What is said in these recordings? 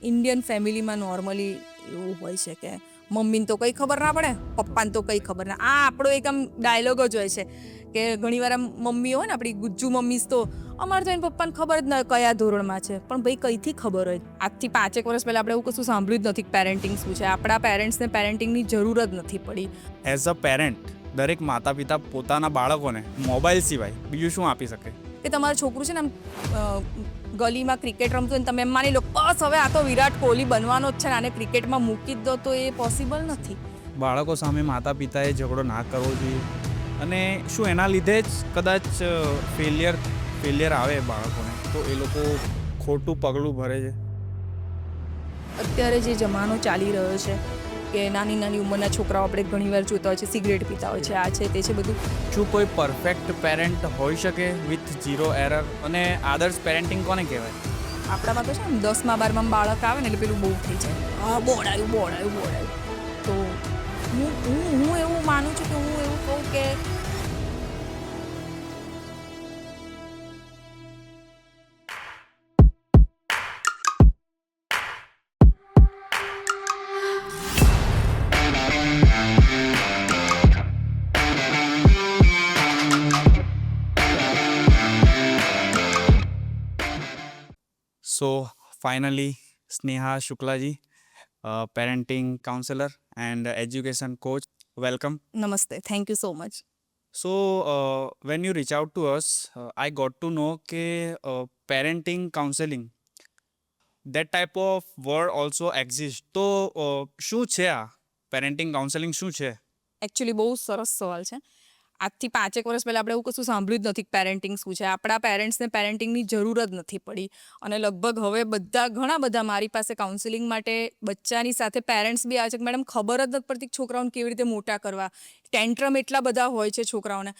Indian ફેમિલીમાં normally એવું હોય છે કે મમ્મીને તો કંઈ ખબર ના પડે, પપ્પાને તો કંઈ ખબર ના. આ આપણો એક આમ ડાયલોગ જ હોય છે કે ઘણીવાર આમ મમ્મી હોય ને, આપણી ગુજ્જુ મમ્મીસ તો અમારે તો એને પપ્પાને ખબર જ ના હોય કયા ધોરણમાં છે. પણ ભાઈ કંઈથી ખબર હોય? આજથી 5 વર્ષ પહેલાં આપણે એવું કશું સાંભળ્યું જ નથી કે પેરેન્ટિંગ શું છે. આપણા પેરેન્ટ્સને પેરેન્ટિંગની જરૂર જ નથી પડી. એઝ અ પેરેન્ટ દરેક માતા પિતા પોતાના બાળકોને મોબાઈલ સિવાય બીજું શું આપી શકે? કે તમારું છોકરું છે ને આમ ગલીમાં ક્રિકેટ રમતું હોય ને તમે એમ માની લો બસ હવે આ તો વિરાટ કોહલી બનવાનો જ છે ને આને ક્રિકેટમાં મૂકી જ દો, તો એ પોસિબલ નથી. બાળકો સામે માતા પિતાએ ઝઘડો ના કરવો જોઈએ. અને શું એના લીધે જ કદાચ ફેલિયર આવે બાળકોને, તો એ લોકો ખોટું પગલું ભરે છે? અત્યારે જે જમાનો ચાલી રહ્યો છે કે નાની નાની ઉંમરના છોકરાઓ આપણે ઘણીવાર જોતા હોય છે સિગરેટ પીતા હોય છે, આ છે તે છે બધું. શું કોઈ પરફેક્ટ પેરેન્ટ હોઈ શકે વિથ ઝીરો એરર? અને આદર્શ પેરેન્ટિંગ કોને કહેવાય? આપણામાં તો છે ને 10માં 12માં બાળક આવે ને એટલે પેલું બહુ થઈ જાય, હા બોડાયું. તો હું એવું માનું છું કે હું એવું કહું કે So finally, Sneha Shuklaji, parenting counselor and education coach, welcome. નમસ્તે, thank you so much. So when you reach out to us, I got to know કે parenting counseling, that type of word also exists. તો શું છે આ parenting counselling શું છે? Actually બહુ સરસ સવાલ છે. આજથી 5 વર્ષ પહેલાં આપણે એવું કશું સાંભળ્યું જ નથી કે પેરેન્ટિંગ શું છે. આપણા પેરેન્ટ્સને પેરેન્ટિંગની જરૂર જ નથી પડી. અને લગભગ હવે ઘણા બધા મારી પાસે કાઉન્સિલિંગ માટે બચ્ચાની સાથે પેરેન્ટ્સ બી આવે છે કે મેડમ ખબર જ નથી પડતી કે છોકરાઓને કેવી રીતે મોટા કરવા. ટેન્ટ્રમ એટલા બધા હોય છે છોકરાઓને.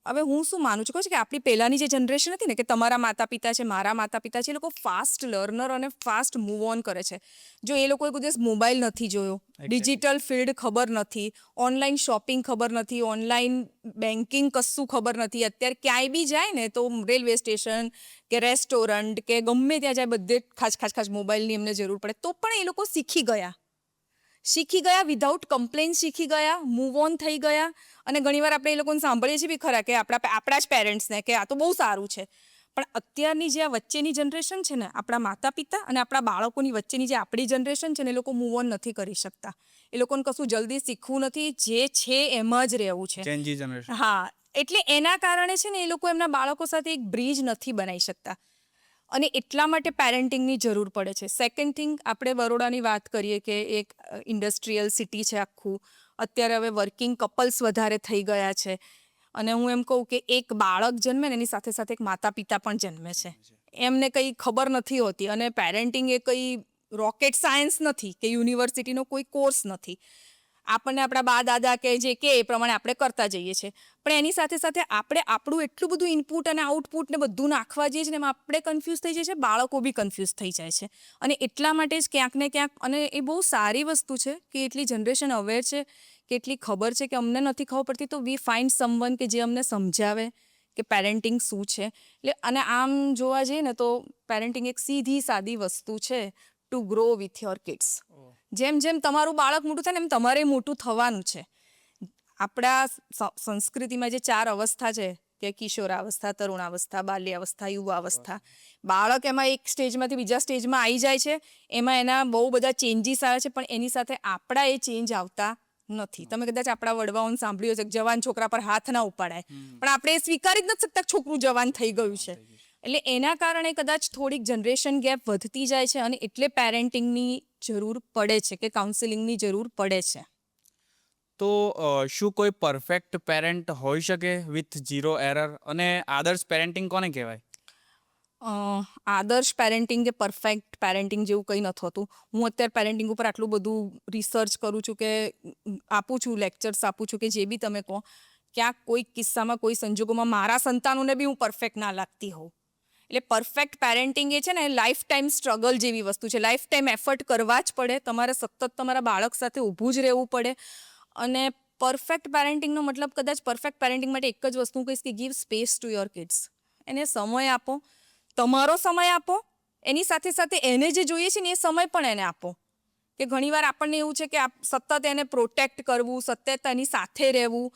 હવે હું શું માનું છું કહું છું કે આપણી પહેલાંની જે જનરેશન હતી ને, કે તમારા માતા પિતા છે, મારા માતા પિતા છે, એ લોકો ફાસ્ટ લર્નર અને ફાસ્ટ મૂવ ઓન કરે છે. જો એ લોકોએ કોઈ દિવસ મોબાઈલ નથી જોયો, ડિજિટલ ફિલ્ડ ખબર નથી, ઓનલાઈન શોપિંગ ખબર નથી, ઓનલાઈન બેન્કિંગ કશું ખબર નથી. અત્યારે ક્યાંય બી જાય ને તો રેલવે સ્ટેશન કે રેસ્ટોરન્ટ કે ગમે ત્યાં જાય બધે ખાસ મોબાઈલની એમને જરૂર પડે. તો પણ એ લોકો શીખી ગયા વિધાઉટ કમ્પ્લેન શીખી ગયા, મૂવ ઓન થઈ ગયા. અને ઘણીવાર આપણે એ લોકોને સાંભળીએ છીએ બી ખરા કે આપણા જ પેરેન્ટ્સને કે આ તો બહુ સારું છે. પણ અત્યારની જે આ વચ્ચેની જનરેશન છે ને, આપણા માતા પિતા અને આપણા બાળકોની વચ્ચેની જે આપણી જનરેશન છે ને, એ લોકો મૂવ ઓન નથી કરી શકતા. એ લોકોને કશું જલ્દી શીખવું નથી, જે છે એમાં જ રહેવું છે. જેન જી જનરેશન. હા, એટલે એના કારણે છે ને એ લોકો એમના બાળકો સાથે એક બ્રિજ નથી બનાવી શકતા. અને એટલા માટે પેરેન્ટિંગની જરૂર પડે છે. સેકન્ડ થિંગ, આપણે બરોડાની વાત કરીએ કે એક ઇન્ડસ્ટ્રીયલ સિટી છે આખું. અત્યારે હવે વર્કિંગ કપલ્સ વધારે થઈ ગયા છે. અને હું એમ કહું કે એક બાળક જન્મે ને એની સાથે સાથે એક માતા પિતા પણ જન્મે છે. એમને કંઈ ખબર નથી હોતી. અને પેરેન્ટિંગ એ કંઈ રોકેટ સાયન્સ નથી કે યુનિવર્સિટીનો કોઈ કોર્સ નથી. આપણને આપણા બા દાદા કે જે કે એ પ્રમાણે આપણે કરતા જઈએ છીએ. પણ એની સાથે સાથે આપણે આપણું એટલું બધું ઇનપુટ અને આઉટપુટ ને બધું નાખવા જઈએ છીએ ને એમાં આપણે કન્ફ્યુઝ થઈ જઈએ છીએ, બાળકો બી કન્ફ્યુઝ થઈ જાય છે. અને એટલા માટે જ ક્યાંક ને ક્યાંક, અને એ બહુ સારી વસ્તુ છે કે એટલી જનરેશન અવેર છે, કે એટલી ખબર છે કે અમને નથી ખબર પડતી તો વી ફાઇન્ડ સમવન કે જે અમને સમજાવે કે પેરેન્ટિંગ શું છે. એટલે અને આમ જોવા જઈએ ને તો પેરેન્ટિંગ એક સીધી સાદી વસ્તુ છે two grow with your kids. જેમ જેમ તમારું બાળક મોટું થાય ને એમ તમારે મોટું થવાનું છે. આપણા સંસ્કૃતિમાં જે 4 અવસ્થા છે કે કિશોરાવસ્થા, તરુણાવસ્થા, બાલ્યાવસ્થા, યુવાવસ્થા. બાળક એમાં એક સ્ટેજમાંથી બીજા સ્ટેજમાં આવી જાય છે. એમાં એના બહુ બધા ચેન્જીસ આવે છે, પણ એની સાથે આપણા એ ચેન્જ આવતા નથી. તમે કદાચ આપણા વડવાઓને સાંભળ્યું હશે કે જવાન છોકરા પર હાથ ના ઉપાડાય, પણ આપણે એ સ્વીકારી જ નથી શકતા છોકરું જવાન થઈ ગયું છે. એટલે એના કારણે કદાચ થોડીક જનરેશન ગેપ વધતી જાય છે. અને એટલે પેરેન્ટિંગની જરૂર પડે છે કે કાઉન્સિલિંગની જરૂર પડે છે. તો શું કોઈ પરફેક્ટ પેરેન્ટ હોઈ શકે વિથ ઝીરો એરર? અને આદર્શ પેરેન્ટિંગ કોને કહેવાય? આદર્શ પેરેન્ટિંગ કે પરફેક્ટ પેરેન્ટિંગ જેવું કંઈ નથી હોતું. હું અત્યારે પેરેન્ટિંગ ઉપર આટલું બધું રિસર્ચ કરું છું કે આપું છું, લેક્ચર્સ આપું છું, કે જે બી તમે કહો, ક્યાંક કોઈ કિસ્સામાં કોઈ સંજોગોમાં મારા સંતાનોને બી હું પરફેક્ટ ના લાગતી હોઉં. એટલે પરફેક્ટ પેરેન્ટિંગ એ છે ને લાઈફ ટાઈમ સ્ટ્રગલ જેવી વસ્તુ છે. લાઈફ ટાઈમ એફર્ટ કરવા જ પડે. તમારે સતત તમારા બાળક સાથે ઊભું જ રહેવું પડે. અને પરફેક્ટ પેરેન્ટિંગનો મતલબ, કદાચ પરફેક્ટ પેરેન્ટિંગ માટે એક જ વસ્તુ કહીશ કે give space to your kids. એને સમય આપો, તમારો સમય આપો, એની સાથે સાથે એને જે જોઈએ છે ને એ સમય પણ એને આપો. કે ઘણીવાર આપણને એવું છે કે સતત એને પ્રોટેક્ટ કરવું, સતત એની સાથે રહેવું,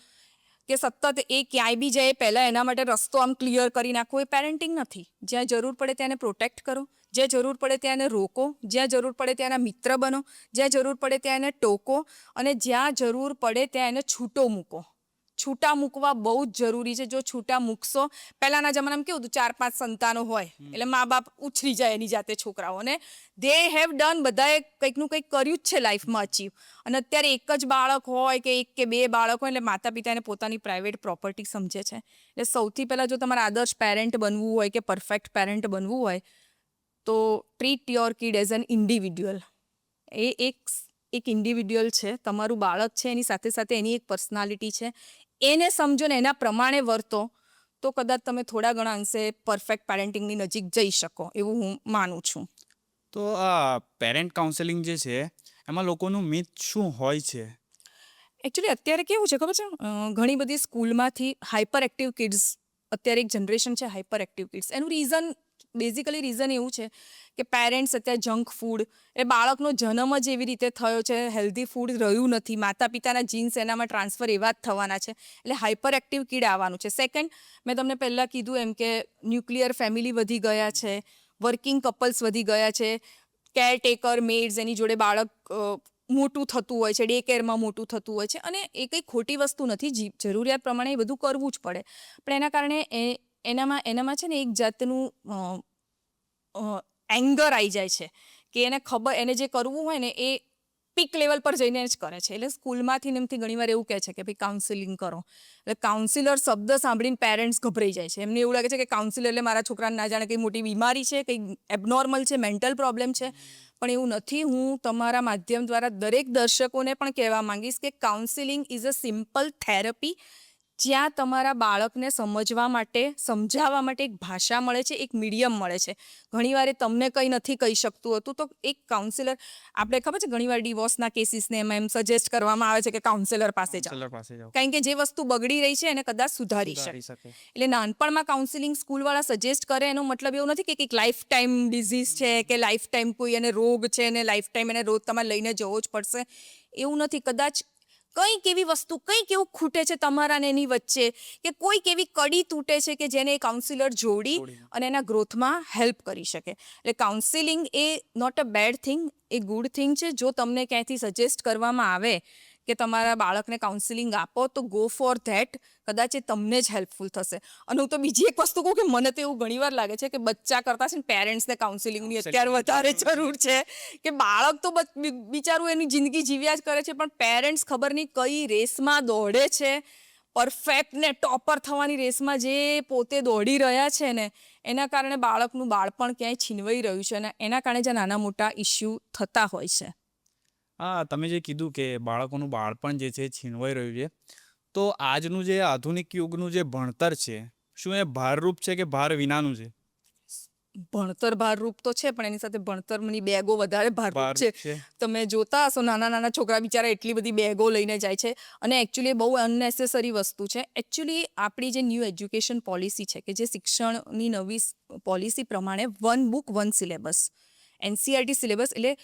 કે સતત એ ક્યાંય બી જાય પહેલાં એના માટે રસ્તો આમ ક્લિયર કરી નાખવો, એ પેરેન્ટિંગ નથી. જ્યાં જરૂર પડે ત્યાં એને પ્રોટેક્ટ કરો, જ્યાં જરૂર પડે ત્યાં એને રોકો, જ્યાં જરૂર પડે ત્યાં એના મિત્ર બનો, જ્યાં જરૂર પડે ત્યાં એને ટોકો, અને જ્યાં જરૂર પડે ત્યાં એને છૂટો મૂકો. છૂટા મૂકવા બહુ જ જરૂરી છે. જો છૂટા મૂકશો, પહેલાંના જમાનામાં કેવું હતું, 4-5 સંતાનો હોય એટલે મા બાપ ઉછરી જાય એની જાતે છોકરાઓને. દે હેવ ડન, બધાએ કંઈકનું કંઈક કર્યું જ છે લાઈફમાં અચીવ. અને અત્યારે એક જ બાળક હોય કે 1 કે 2 બાળક હોય એટલે માતા પિતા એને પોતાની પ્રાઇવેટ પ્રોપર્ટી સમજે છે. એટલે સૌથી પહેલાં જો તમારે આદર્શ પેરેન્ટ બનવું હોય કે પરફેક્ટ પેરેન્ટ બનવું હોય તો treat your kid as an individual. એ એક ઇન્ડિવિડ્યુઅલ છે, તમારું બાળક છે, એની સાથે સાથે એની એક પર્સનાલિટી છે. એને સમજો ને એના પ્રમાણે વર્તો તો કદાચ તમે થોડા ઘણા અંશે પરફેક્ટ પેરેન્ટિંગની નજીક જઈ શકો એવું હું માનું છું. તો આ પેરેન્ટ કાઉન્સેલિંગ જે છે એમાં લોકોનું મિથ શું હોય છે? એકચ્યુઅલી અત્યારે કેવું છે ખબર છે, ઘણી બધી સ્કૂલમાંથી હાઇપર એક્ટિવ કિડ્સ, અત્યારે એક જનરેશન છે હાઇપર એક્ટિવ કિડ્સ. એનું બેઝિકલી રીઝન એવું છે કે પેરેન્ટ્સ અત્યારે જંક ફૂડ, એ બાળકનો જન્મ જ એવી રીતે થયો છે, હેલ્ધી ફૂડ રહ્યું નથી, માતા પિતાના જીન્સ એનામાં ટ્રાન્સફર એવા જ થવાના છે, એટલે હાઇપર એક્ટિવ કિડ આવવાનું છે. સેકન્ડ, મેં તમને પહેલાં કીધું એમ કે ન્યુક્લિયર ફેમિલી વધી ગયા છે, વર્કિંગ કપલ્સ વધી ગયા છે, કેરટેકર મેડ્સ એની જોડે બાળક મોટું થતું હોય છે, ડે કેરમાં મોટું થતું હોય છે, અને એ કંઈ ખોટી વસ્તુ નથી, જરૂરિયાત પ્રમાણે એ બધું કરવું જ પડે. પણ એના કારણે એનામાં છે ને એક જાતનું એંગર આવી જાય છે કે એને ખબર, એને જે કરવું હોય ને એ પીક લેવલ પર જઈને જ કરે છે. એટલે સ્કૂલમાંથી ને એમથી ઘણીવાર એવું કહે છે કે ભાઈ કાઉન્સિલિંગ કરો. એટલે કાઉન્સિલર શબ્દ સાંભળીને પેરેન્ટ્સ ગભરાઈ જાય છે. એમને એવું લાગે છે કે કાઉન્સિલર એટલે મારા છોકરાને ના જાણે કંઈ મોટી બીમારી છે, કંઈ એબનોર્મલ છે, મેન્ટલ પ્રોબ્લેમ છે. પણ એવું નથી. હું તમારા માધ્યમ દ્વારા દરેક દર્શકોને પણ કહેવા માંગીશ કે counselling is a simple therapy, જ્યાં તમારા બાળકને સમજવા માટે, સમજાવવા માટે એક ભાષા મળે છે, એક મીડિયમ મળે છે. ઘણીવાર એ તમને કંઈ નથી કહી શકતું હતું તો એક કાઉન્સિલર, આપણે ખબર છે ઘણીવાર ડિવોર્સના કેસીસને એમાં એમ સજેસ્ટ કરવામાં આવે છે કે કાઉન્સિલર પાસે જાઓ, કાઉન્સેલર પાસે જાઓ. કારણ કે જે વસ્તુ બગડી રહી છે એને કદાચ સુધારી શકે. શકે. એટલે નાનપણમાં કાઉન્સિલિંગ સ્કૂલવાળા સજેસ્ટ કરે એનો મતલબ એવું નથી કે કંઈક લાઈફ ટાઈમ ડિઝીઝ છે કે લાઈફ ટાઈમ કોઈ એને રોગ છે અને લાઈફ ટાઈમ એને રોજ તમારે લઈને જવો જ પડશે, એવું નથી. કદાચ કંઈક એવી વસ્તુ, કંઈક એવું ખૂટે છે તમારા ને એની વચ્ચે, કે કોઈક એવી કડી તૂટે છે કે જેને કાઉન્સિલર જોડી અને એના ગ્રોથમાં હેલ્પ કરી શકે. એટલે કાઉન્સિલિંગ એ નોટ અ બેડ થિંગ, એ ગુડ થિંગ છે. જો તમને ક્યાંયથી સજેસ્ટ કરવામાં આવે કે તમારા બાળકને કાઉન્સિલિંગ આપો તો ગો ફોર ધેટ. કદાચ એ તમને જ હેલ્પફુલ થશે. અને હું તો બીજી એક વસ્તુ કહું કે મને તો એવું ઘણીવાર લાગે છે કે બચ્ચા કરતાં છે ને પેરેન્ટ્સને કાઉન્સિલિંગની અત્યારે વધારે જરૂર છે. કે બાળક તો બિચારું એની જિંદગી જીવ્યા જ કરે છે, પણ પેરેન્ટ્સ ખબર નહીં કઈ રેસમાં દોડે છે, પરફેક્ટ ને ટોપર થવાની રેસમાં જે પોતે દોડી રહ્યા છે ને એના કારણે બાળકનું બાળપણ ક્યાંય છીનવાઈ રહ્યું છે, અને એના કારણે જે નાના મોટા ઇસ્યુ થતા હોય છે. હા, તમે જે કીધું કે બાળકોનું બાળપણ જે છે એ છીનવાઈ રહ્યું છે, તો આજનું જે આધુનિક યુગનું જે ભણતર છે, શું એ ભારરૂપ છે કે ભાર વિનાનું છે? ભણતર ભારરૂપ તો છે, પણ એની સાથે ભણતરની બેગો વધારે ભારરૂપ છે. ભારરૂપ છે. તમે જોતા હશો નાના નાના છોકરા બિચારા એટલી બધી બેગો લઈને જાય છે, અને એકચ્યુઅલી બહુ અનનેસેસરી વસ્તુ છે. એકચ્યુઅલી આપણી જે ન્યૂ એજ્યુકેશન પોલિસી છે, કે જે શિક્ષણની નવી પોલિસી પ્રમાણે 1 બુક 1 સિલેબસ, NCERT સિલેબસ, એટલે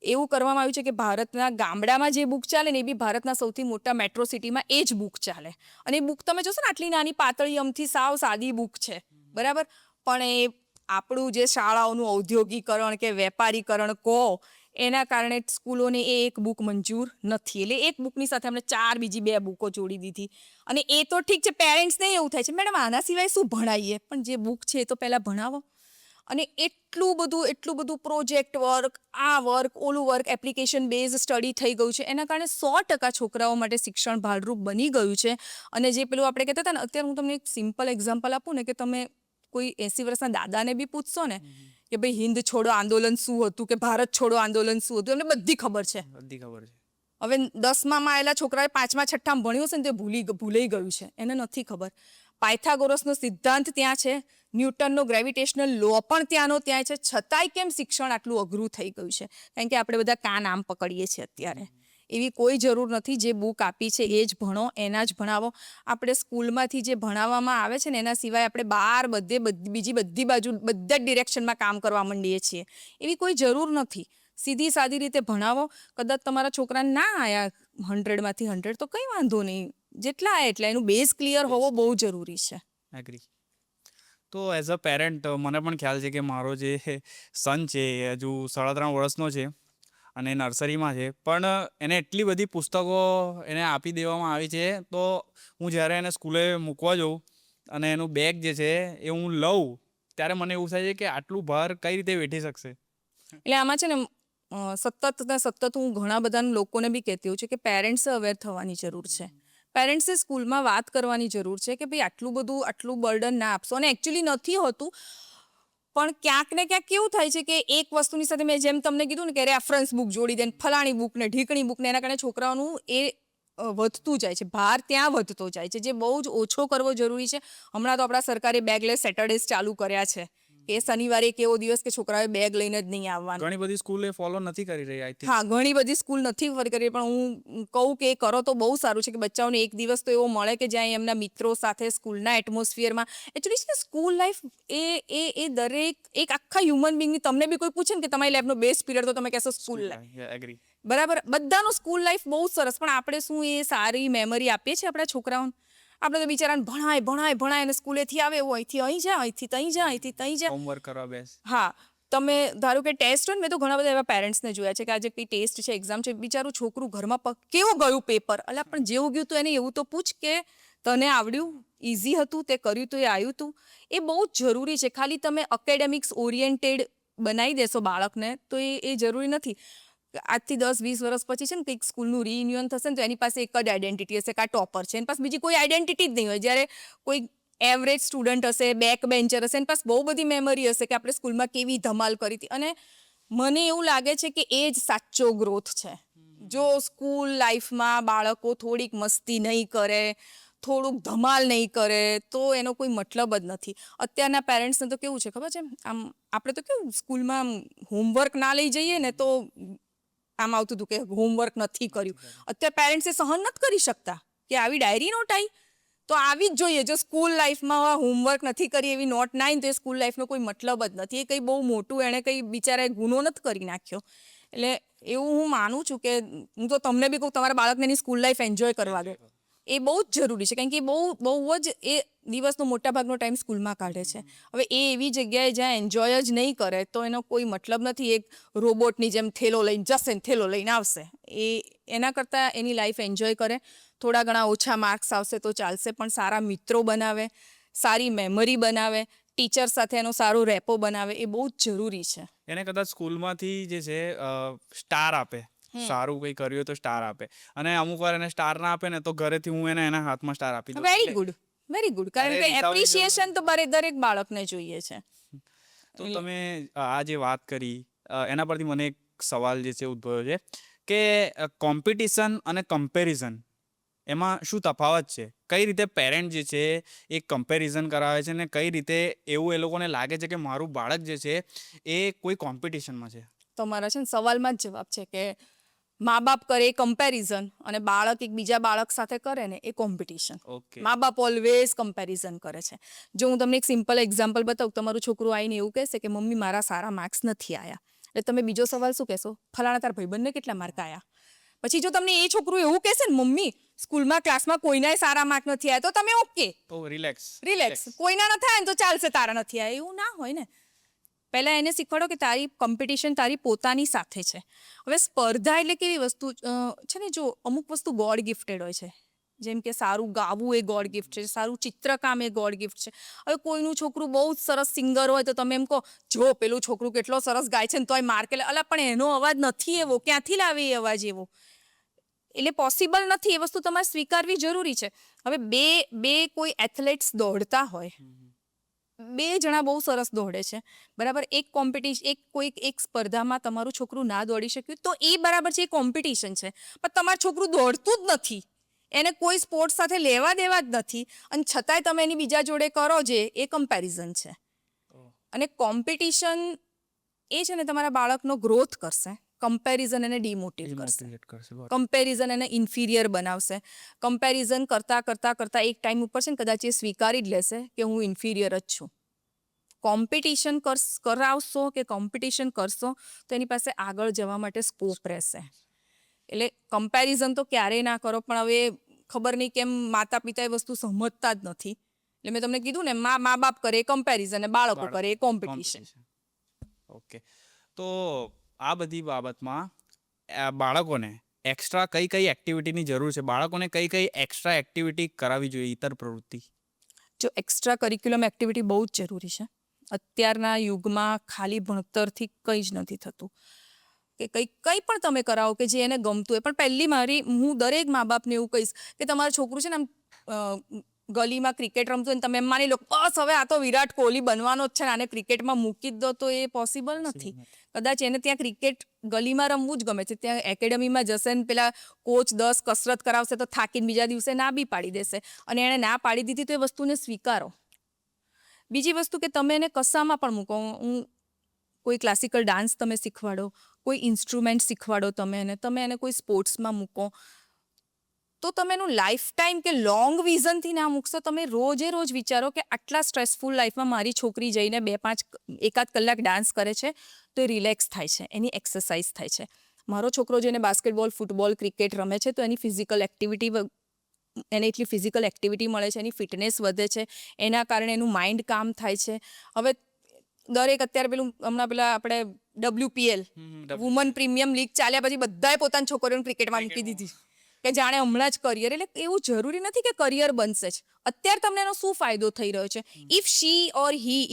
એવું કરવામાં આવ્યું છે કે ભારતના ગામડામાં જે બુક ચાલે ને એ બી ભારતના સૌથી મોટા મેટ્રો સિટીમાં એ જ બુક ચાલે. અને એ બુક તમે જોશો ને આટલી નાની પાતળી અમથી સાવ સાદી બુક છે, બરાબર. પણ એ આપણું જે શાળાઓનું ઔદ્યોગિકરણ કે વેપારીકરણ કહો એના કારણે સ્કૂલોને એ એક બુક મંજૂર નથી. એટલે એક બુકની સાથે અમને 4 બીજી 2 બુકો જોડી દીધી. અને એ તો ઠીક છે, પેરેન્ટ્સને એવું થાય છે મેડમ આના સિવાય શું ભણાવીએ, પણ જે બુક છે એ તો પહેલાં ભણાવો. અને એટલું બધું પ્રોજેક્ટ વર્ક, આ વર્ક, ઓલું વર્ક, એપ્લિકેશન બેઝ સ્ટડી થઈ ગયું છે. એના કારણે 100% છોકરાઓ માટે શિક્ષણ ભારરૂપ બની ગયું છે. અને જે પેલું આપણે કહેતા હતા ને, અત્યારે હું તમને એક સિમ્પલ એક્ઝામ્પલ આપું ને, કે તમે કોઈ 80 વર્ષના દાદાને બી પૂછશો ને કે ભાઈ હિન્દ છોડો આંદોલન શું હતું, કે ભારત છોડો આંદોલન શું હતું, એમને બધી ખબર છે. બધી ખબર છે. હવે 10માં આવેલા છોકરાએ 5મા 6માં ભણ્યું છે ને તે ભૂલાઈ ગયું છે, એને નથી ખબર. પાયથાગોરસનો સિદ્ધાંત ત્યાં છે, ન્યૂટનનો ગ્રેવિટેશનલ લો પણ ત્યાંનો ત્યાં છે, છતાંય કેમ શિક્ષણ આટલું અઘરું થઈ ગયું છે? કારણ કે આપણે બધા કાન આમ પકડીએ છીએ અત્યારે. એવી કોઈ જરૂર નથી. જે બુક આપી છે એ જ ભણો, એના જ ભણાવો. આપણે સ્કૂલમાંથી જે ભણાવવામાં આવે છે ને એના સિવાય આપણે બહાર બીજી બધી બાજુ બધા જ ડિરેક્શનમાં કામ કરવા માંડીએ છીએ. એવી કોઈ જરૂર નથી. સીધી સાદી રીતે ભણાવો. કદાચ તમારા છોકરાને ના આયા 100માંથી 100 તો કંઈ વાંધો નહીં. જેટલા આયા એટલા. એનું બેઝ ક્લિયર હોવો બહુ જરૂરી છે. એગ્રી. તો એઝ અ પેરેન્ટ મને પણ ખ્યાલ છે કે મારો જે સન છે એ હજુ 3.5 વર્ષનો છે અને નર્સરીમાં છે, પણ એને એટલી બધી પુસ્તકો એને આપી દેવામાં આવી છે, તો હું જ્યારે એને સ્કૂલે મૂકવા જાઉં અને એનું બેગ જે છે એ હું લઉં ત્યારે મને એવું થાય છે કે આટલું ભાર કઈ રીતે વેઠી શકશે. એટલે આમાં છે ને સતત ને સતત હું ઘણા બધા લોકોને બી કહેતી હોઉં છું કે પેરેન્ટ્સે અવેર થવાની જરૂર છે. પેરેન્ટ્સે સ્કૂલમાં વાત કરવાની જરૂર છે કે ભાઈ આટલું બર્ડન ના આપશો. અને એકચ્યુઅલી નથી હોતું, પણ ક્યાંક ને ક્યાંક કેવું થાય છે કે એક વસ્તુની સાથે મેં જેમ તમને કીધું ને કે રેફરન્સ બુક જોડી દે, ફલાણી બુક ને ઢીકણી બુક ને, એના કારણે છોકરાઓનું એ વધતું જાય છે, ભાર ત્યાં વધતો જાય છે, જે બહુ જ ઓછો કરવો જરૂરી છે. હમણાં તો આપણા સરકારે બેગલેસ સેટરડેઝ ચાલુ કર્યા છે કે શનિવારે એક એવો દિવસ કે છોકરાઓએ બેગ લઈને જ નહીં આવવાનું. ઘણી બધી સ્કૂલ એ ફોલો નથી કરી રહી, આઈ થિંક. હા, ઘણી બધી સ્કૂલ નથી કરી, પણ હું કહું કે એ કરો તો બહુ સારું છે કે બચ્ચાઓને એક દિવસ તો એવો મળે કે જ્યાં એમના મિત્રો સાથે સ્કૂલના એટમોસ્ફિયરમાં. એકચ્યુઅલી છે ને સ્કૂલ લાઈફ એ દરેક એક આખા હ્યુમન બિંગની, તમને બી કોઈ પૂછે ને કે તમારી લાઈફનો બેસ્ટ પીરિયડ, તો તમે કહેશો સ્કૂલ લાઈફ. એગ્રી. બરાબર, બધાનું સ્કૂલ લાઈફ બહુ સરસ, પણ આપણે શું એ સારી મેમરી આપીએ છીએ આપણા છોકરાઓને? આપણે તો બિચારાને ભણાય અને સ્કૂલેથી આવે એવું અહીંથી અહીં જા, અહીંથી ત્યાં જા, અહીંથી ત્યાં જા. હોમવર્ક કરવા બેસ. હા, તમે ધારો કે ટેસ્ટ હોય ને, મેં તો ઘણા બધા એવા પેરેન્ટ્સને જોયા છે કે આજે કંઈ ટેસ્ટ છે, એક્ઝામ છે, બિચારું છોકરું ઘરમાં કેવું ગયું પેપર, અલા પણ જેવું ગયું તો એને એવું તો પૂછ કે તને આવડ્યું, ઇઝી હતું, તે કર્યું તો એ આવ્યું હતું. એ બહુ જ જરૂરી છે. ખાલી તમે એકેડેમિક્સ ઓરિએન્ટેડ બનાવી દેશો બાળકને તો એ જરૂરી નથી. આજથી 10-20 વર્ષ પછી છે ને કંઈક સ્કૂલનું રિયુનિયન થશે ને તો એની પાસે એક જ આઈડેન્ટિટી હશે કે આ ટોપર છે. એની પાસે બીજી કોઈ આઈડેન્ટિટી જ નહીં હોય. જ્યારે કોઈ એવરેજ સ્ટુડન્ટ હશે, બેક બેન્ચર હશે, એની પાસે બહુ બધી મેમરી હશે કે આપણે સ્કૂલમાં કેવી ધમાલ કરી હતી. અને મને એવું લાગે છે કે એ જ સાચો ગ્રોથ છે. જો સ્કૂલ લાઈફમાં બાળકો થોડીક મસ્તી નહીં કરે, થોડુંક ધમાલ નહીં કરે, તો એનો કોઈ મતલબ જ નથી. અત્યારના પેરેન્ટ્સને તો કેવું છે ખબર છે, આમ આપણે તો કેવું સ્કૂલમાં હોમવર્ક ના લઈ જઈએ ને તો આમ આવતું હતું કે હોમવર્ક નથી કર્યું. અત્યારે પેરેન્ટ્સ એ સહન નથી કરી શકતા કે આવી ડાયરી નોટ આવી તો આવી જ જોઈએ. જો સ્કૂલ લાઈફમાં હોમવર્ક નથી કરી એવી નોટ ના આવી તો એ સ્કૂલ લાઈફનો કોઈ મતલબ જ નથી. એ કંઈ બહુ મોટું એણે કંઈ બિચારાએ ગુનો નથી કરી નાખ્યો. એટલે એવું હું માનું છું કે હું તો તમને બી કહું, તમારા બાળકને એની સ્કૂલ લાઈફ એન્જોય કરવા દો. એ બહુ જ જરૂરી છે, કારણ કે બહુ જ એ દિવસનો મોટા ભાગનો ટાઈમ સ્કૂલમાં કાઢે છે. હવે એ એવી જગ્યાએ જ્યાં એન્જોય જ નહીં કરે તો એનો કોઈ મતલબ નથી. એક રોબોટની જેમ થેલો લઈને જશે ને થેલો લઈને આવશે. એના કરતાં એની લાઈફ એન્જોય કરે. થોડા ઘણા ઓછા માર્ક્સ આવશે તો ચાલશે, પણ સારા મિત્રો બનાવે, સારી મેમરી બનાવે, ટીચર સાથે એનો સારો રેપો બનાવે, એ બહુ જ જરૂરી છે. એને કદાચ સ્કૂલમાંથી જે છે સ્ટાર આપે, સારું કંઈ કર્યું હોય તો સ્ટાર આપે, અને અમુક વાર એને સ્ટાર ના આપે ને તો ઘરેથી હું એના હાથમાં સ્ટાર આપી દઉં. Very good, very good. કારણ અરે કે રીસાવાની એપ્રિસિએશન તો દરેક બાળકને જોઈએ છે. તો તમે આ જે વાત કરી એના પરથી મને એક સવાલ જે છે ઉદ્ભવ્યો છે કે કોમ્પિટિશન અને કમ્પેરિઝન એમાં શું તફાવત છે? કઈ રીતે પેરેન્ટ જે છે એ કમ્પેરિઝન કરાવે છે ને કઈ રીતે એવું એ લોકોને લાગે છે કે મારું બાળક જે છે એ કોઈ કોમ્પિટિશનમાં છે? તમારા છે ને સવાલમાં જ જવાબ છે કે મા બાપ કરે એ કમ્પેરિઝન અને બાળક એક બીજા બાળક સાથે કરે ને એ કોમ્પિટિશન. ઓકે. મા બાપ ઓલવેઝ કમ્પેરિઝન કરે છે. જો હું તમને એક સિમ્પલ એક્ઝામ્પલ બતાવું, તમારું છોકરું આવીને એવું કહેશે કે મમ્મી મારા સારા માર્ક્સ નથી આવ્યા, એટલે તમે બીજો સવાલ શું કહેશો? ફલાણા તાર ભાઈબંધને કેટલા માર્ક આવ્યા? પછી જો તમને એ છોકરું એવું કહેશે ને મમ્મી સ્કૂલમાં ક્લાસમાં કોઈનાય સારા માર્ક નથી આવ્યા, તો તમે ઓકે, તો રિલેક્સ. કોઈના નથી આવ્યા ને તો ચાલશે, તારા નથી આવ્યા, એવું ના હોય ને. પહેલાં એને શીખવાડો કે તારી કોમ્પિટિશન તારી પોતાની સાથે છે. હવે સ્પર્ધા એટલે કેવી વસ્તુ છે ને, જો અમુક વસ્તુ ગોડ ગિફ્ટેડ હોય છે, જેમ કે સારું ગાવું એ ગોડ ગિફ્ટ છે, સારું ચિત્રકામ એ ગોડ ગિફ્ટ છે. હવે કોઈનું છોકરું બહુ જ સરસ સિંગર હોય તો તમે એમ કહો જો પેલું છોકરું કેટલો સરસ ગાય છે ને તોય માર્કે અલા પણ એનો અવાજ નથી એવો, ક્યાંથી લાવે એ અવાજ એવો? એટલે પોસિબલ નથી. એ વસ્તુ તમારે સ્વીકારવી જરૂરી છે. હવે બે કોઈ એથ્લેટ્સ દોડતા હોય, બે જણા બહુ સરસ દોડે છે, બરાબર, એક સ્પર્ધામાં તમારું છોકરું ના દોડી શક્યું તો એ બરાબર છે, એ કોમ્પિટિશન છે. પણ તમારું છોકરું દોડતું જ નથી, એને કોઈ સ્પોર્ટ્સ સાથે લેવા દેવા જ નથી, અને છતાંય તમે એની બીજા જોડે કરો જે એ કમ્પેરિઝન છે. અને કોમ્પિટિશન એ છે ને તમારા બાળકનો ગ્રોથ કરશે, કમ્પેરિઝન એને ડિમોટિવ કરશે, Demotivate કરશે. Got it. કમ્પેરિઝન એને ઇન્ફિરિયર બનાવશે. કમ્પેરિઝન કરતાં એક ટાઈમ ઉપર છે ને કદાચ એ સ્વીકારી જ લેશે કે હું ઇન્ફિરિયર જ છું. કોમ્પિટિશન કરાવશો કે કોમ્પિટિશન કરશો તો એની પાસે આગળ જવા માટે સ્કોપ રહેશે. એટલે કમ્પેરિઝન તો ક્યારેય ના કરો, પણ હવે ખબર નહીં કેમ માતા પિતા એ વસ્તુ સમજતા જ નથી. એટલે મેં તમને કીધું ને, મા બાપ કરે કોમ્પેરિઝન અને બાળકો કરે કોમ્પિટિશન. ઓકે, તો આ બધી બાબતમાં બાળકોને એક્સ્ટ્રા કઈ એક્ટિવિટીની જરૂર છે? બાળકોને કઈ એક્સ્ટ્રા એક્ટિવિટી કરાવવી જોઈએ, ઇતર પ્રવૃત્તિ? જો એક્સ્ટ્રા કરિક્યુલમ એક્ટિવિટી બહુ જ જરૂરી છે. અત્યારના યુગમાં ખાલી ભણતરથી કંઈ જ નથી થતું. કે કંઈ પણ તમે કરાવો કે જે એને ગમતું હોય. પણ હું દરેક મા બાપને એવું કહીશ કે તમારું છોકરું છે ને આમ ગલીમાં ક્રિકેટ રમતું હોય ને તમે એમ માની લો બસ હવે આ તો વિરાટ કોહલી બનવાનો જ છે ને આને ક્રિકેટમાં મૂકી જ દો, તો એ પોસિબલ નથી. કદાચ એને ત્યાં ક્રિકેટ ગલીમાં રમવું જ ગમે છે, ત્યાં એકેડમીમાં જશે ને પેલા કોચ 10 કસરત કરાવશે તો થાકીને બીજા દિવસે ના બી પાડી દેશે. અને એણે ના પાડી દીધી તો એ વસ્તુને સ્વીકારો. બીજી વસ્તુ કે તમે એને કશામાં પણ મૂકો, કોઈ ક્લાસિકલ ડાન્સ તમે શીખવાડો, કોઈ ઇન્સ્ટ્રુમેન્ટ શીખવાડો, તમે એને કોઈ સ્પોર્ટ્સમાં મૂકો, તો તમે એનું લાઈફ ટાઈમ કે લોંગ વિઝનથી ના મૂકશો. તમે રોજે રોજ વિચારો કે આટલા સ્ટ્રેસફુલ લાઈફમાં મારી છોકરી જઈને 2-5 કલાક ડાન્સ કરે છે તો એ રિલેક્સ થાય છે, એની એક્સરસાઇઝ થાય છે. મારો છોકરો જઈને બાસ્કેટબોલ, ફૂટબોલ, ક્રિકેટ રમે છે તો એની એને એટલી ફિઝિકલ એક્ટિવિટી મળે છે, એની ફિટનેસ વધે છે, એના કારણે એનું માઇન્ડ કામ થાય છે. હવે અત્યારે હમણાં આપણે WPL વુમન પ્રીમિયમ લીગ ચાલ્યા પછી બધાએ પોતાની છોકરીઓને ક્રિકેટમાં મૂકી દીધી કે જાણે હમણાં જ કરિયર. એટલે એવું જરૂરી નથી કે કરિયર બનશે જ. અત્યારે તમને એનો શું ફાયદો થઈ રહ્યો છે?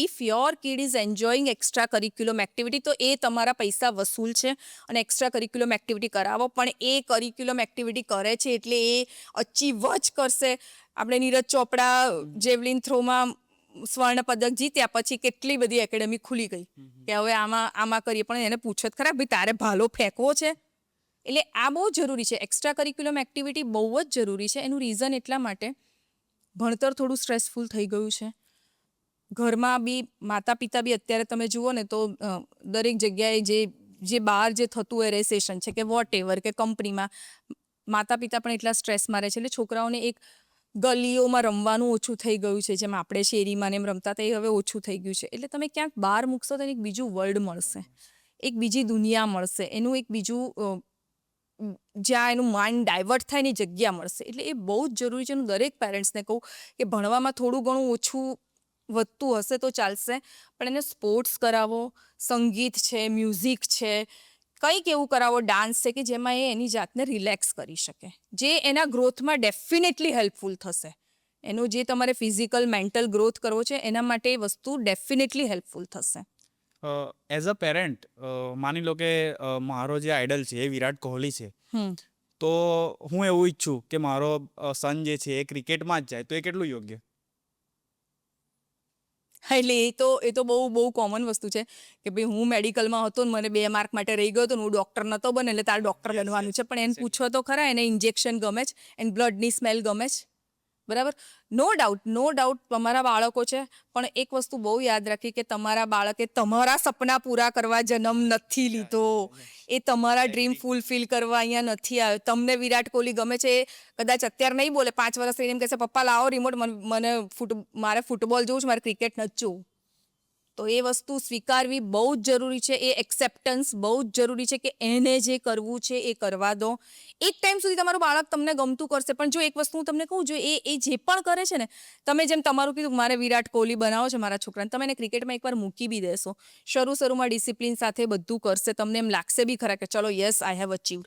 If your kid is enjoying extra curriculum activity, તો એ તમારા પૈસા વસૂલ છે અને એક્સ્ટ્રા કરિક્યુલમ એક્ટિવિટી કરાવો. પણ એ કરિક્યુલમ એક્ટિવિટી કરે છે એટલે એ અચીવ જ કરશે. આપણે નીરજ ચોપડા જેવલિન થ્રોમાં સ્વર્ણ પદક જીત્યા પછી કેટલી બધી એકેડમી ખુલી ગઈ કે હવે આમાં કરીએ. પણ એને પૂછો ખરા ભાઈ તારે ભાલો ફેંકવો છે? એટલે આ બહુ જરૂરી છે. એક્સ્ટ્રા કરિક્યુલમ એક્ટિવિટી બહુ જ જરૂરી છે. એનું રીઝન એટલા માટે, ભણતર થોડું સ્ટ્રેસફુલ થઈ ગયું છે. ઘરમાં બી માતા પિતા બી અત્યારે તમે જુઓ ને તો દરેક જગ્યાએ જે બહાર જે થતું હોય રેસેશન છે કે વોટ એવર કે કંપનીમાં, માતા પિતા પણ એટલા સ્ટ્રેસમાં રહે છે. એટલે છોકરાઓને એક ગલીઓમાં રમવાનું ઓછું થઈ ગયું છે. જેમ આપણે શેરીમાં ને એમ રમતા હતા એ હવે ઓછું થઈ ગયું છે. એટલે તમે ક્યાંક બહાર મૂકશો તો એને એક બીજું વર્લ્ડ મળશે, એક બીજી દુનિયા મળશે, એનું એક બીજું જ્યાં એનું માઇન્ડ ડાયવર્ટ થાય એની જગ્યા મળશે. એટલે એ બહુ જ જરૂરી છે. હું દરેક પેરેન્ટ્સને કહું કે ભણવામાં થોડું ઘણું ઓછું વધતું હશે તો ચાલશે, પણ એને સ્પોર્ટ્સ કરાવો, સંગીત છે, મ્યુઝિક છે, કંઈક એવું કરાવો, ડાન્સ છે કે જેમાં એ એની જાતને રિલેક્સ કરી શકે, જે એના ગ્રોથમાં ડેફિનેટલી હેલ્પફુલ થશે. એનો જે તમારે ફિઝિકલ મેન્ટલ ગ્રોથ કરવો છે એના માટે એ વસ્તુ ડેફિનેટલી હેલ્પફુલ થશે. એઝ અ પેરેન્ટ, માની લો કે મારો જે આઈડલ છે એ વિરાટ કોહલી છે, તો હું એવું ઈચ્છું કે મારો સન જે છે એ ક્રિકેટમાં જ જાય, તો એ કેટલું યોગ્ય? એટલે એ તો બહુ કોમન વસ્તુ છે કે ભાઈ હું મેડિકલમાં હતો ને મને 2 માર્ક માટે રહી ગયો હતો ને હું ડૉક્ટર નહોતો બને એટલે તારે ડૉક્ટર બનવાનું છે. પણ એને પૂછો તો ખરા, એને ઇન્જેક્શન ગમે છે, એને બ્લડની સ્મેલ ગમે છે, બરાબર? નો ડાઉટ તમારા બાળકો છે, પણ એક વસ્તુ બહુ યાદ રાખી કે તમારા બાળકે તમારા સપના પૂરા કરવા જન્મ નથી લીધો. એ તમારા ડ્રીમ ફૂલફિલ કરવા અહીંયા નથી આવ્યો. તમને વિરાટ કોહલી ગમે છે, કદાચ અત્યારે નહીં બોલે, 5 વર્ષ રહીને એમ કહેશે પપ્પા લાવો રિમોટ, મારે ફૂટબોલ જોવું છે, મારે ક્રિકેટ નથી જોવું. તો એ વસ્તુ સ્વીકારવી બહુ જ જરૂરી છે. એ એક્સેપ્ટન્સ બહુ જ જરૂરી છે કે એને જે કરવું છે એ કરવા દો. એક ટાઈમ સુધી તમારું બાળક તમને ગમતું કરશે. પણ જો એક વસ્તુ હું તમને કહું, જો એ જે પણ કરે છે ને, તમે જેમ તમારું કીધું મારે વિરાટ કોહલી બનાવો છે મારા છોકરાને, તમે એને ક્રિકેટમાં એકવાર મૂકી બી દેશો, શરૂમાં ડિસિપ્લિન સાથે બધું કરશે, તમને એમ લાગશે બી ખરા કે ચલો યસ આઈ હેવ અચીવડ.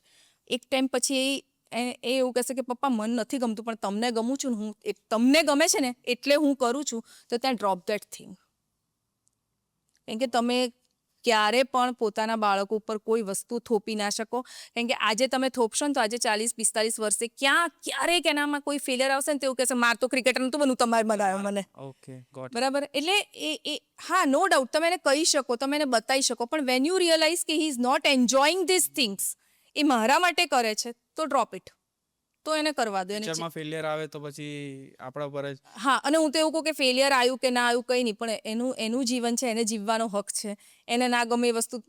એક ટાઈમ પછી એ એવું કહેશે કે પપ્પા મન નથી ગમતું પણ તમને ગમું છું ને, તમને ગમે છે ને એટલે હું કરું છું, તો ત્યાં ડ્રોપ દેટ થિંગ. કેમ કે તમે ક્યારે પણ પોતાના બાળકો ઉપર કોઈ વસ્તુ થોપી ના શકો. કેમ કે આજે તમે થોપશો ને તો આજે 40-45 વર્ષે ક્યારેક એનામાં કોઈ ફેલિયર આવશે ને તો એવું કહેશે માર તો ક્રિકેટર નતું બનવું, તમારે બનાવ્યો મને. Okay, got. બરાબર? એટલે હા, નો ડાઉટ તમે એને કહી શકો, તમે એને બતાવી શકો, પણ વેન યુ રિયલાઇઝ કે he is not enjoying this things, એ મારા માટે કરે છે, તો ડ્રોપ ઇટ, તો એને કરવા દો. ફ્યુચરમાં ફેલિયર આવે તો પછી આપણા ઉપર જ. હા, અને હું તો એવું કહું કે ફેલિયર આવ્યું કે ના આવ્યું કંઈ નહીં, પણ એનું જીવન છે, એને જીવવાનો હક છે. એને ના ગમે એ વસ્તુ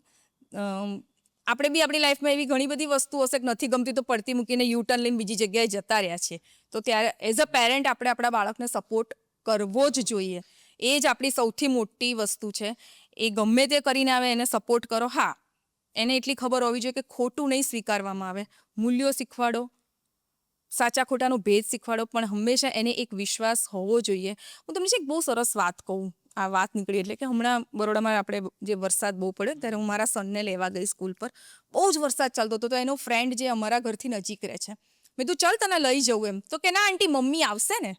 આપણે બી આપણી લાઈફમાં એવી ઘણી બધી વસ્તુ હશે કે નથી ગમતી તો પડતી મૂકીને યુટર્ન લઈને બીજી જગ્યાએ જતા રહ્યા છે. તો ત્યારે એઝ અ પેરેન્ટ આપણે આપણા બાળકને સપોર્ટ કરવો જ જોઈએ. એ જ આપણી સૌથી મોટી વસ્તુ છે. એ ગમે તે કરીને આવે એને સપોર્ટ કરો. હા, એને એટલી ખબર હોવી જોઈએ કે ખોટું નહીં સ્વીકારવામાં આવે. મૂલ્યો શીખવાડો, સાચા ખોટાનો ભેદ શીખવાડો, પણ હંમેશા એને એક વિશ્વાસ હોવો જોઈએ. હું તમને એક બહુ સરસ વાત કહું. આ વાત નીકળી એટલે કે હમણાં બરોડામાં આપણે જે વરસાદ બહુ પડ્યો ત્યારે હું મારા સનને લેવા ગઈ સ્કૂલ પર. બહુ જ વરસાદ ચાલતો હતો તો એનો ફ્રેન્ડ જે અમારા ઘરથી નજીક રહે છે, મેં તું ચાલ તને લઈ જવું એમ. તો કે ના આંટી મમ્મી આવશે ને.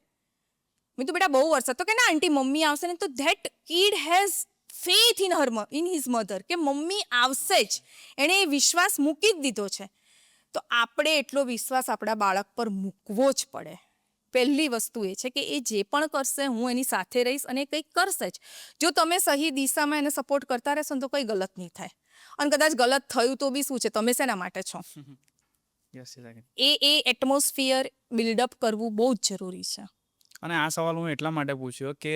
મેં તો બેટા બહુ વરસાદ. તો કે ના આંટી મમ્મી આવશે ને. તો that kid has faith in his mother કે મમ્મી આવશે જ. એણે એ વિશ્વાસ મૂકી જ દીધો છે. તો આપણે એટલો વિશ્વાસ આપણા બાળક પર મૂકવો જ પડે. પહેલી વસ્તુ એ છે કે એ જે પણ કરશે હું એની સાથે રહીશ અને કંઈક કરશે જ. જો તમે સહી દિશામાં એને સપોર્ટ કરતા રહેશો ને તો કંઈ ગલત નહીં થાય. અને કદાચ ગલત થયું તો બી શું છે, તમે શેના માટે છો? Yes yes. એ એટમોસ્ફિયર બિલ્ડઅપ કરવું બહુ જ જરૂરી છે. અને આ સવાલ હું એટલા માટે પૂછ્યો કે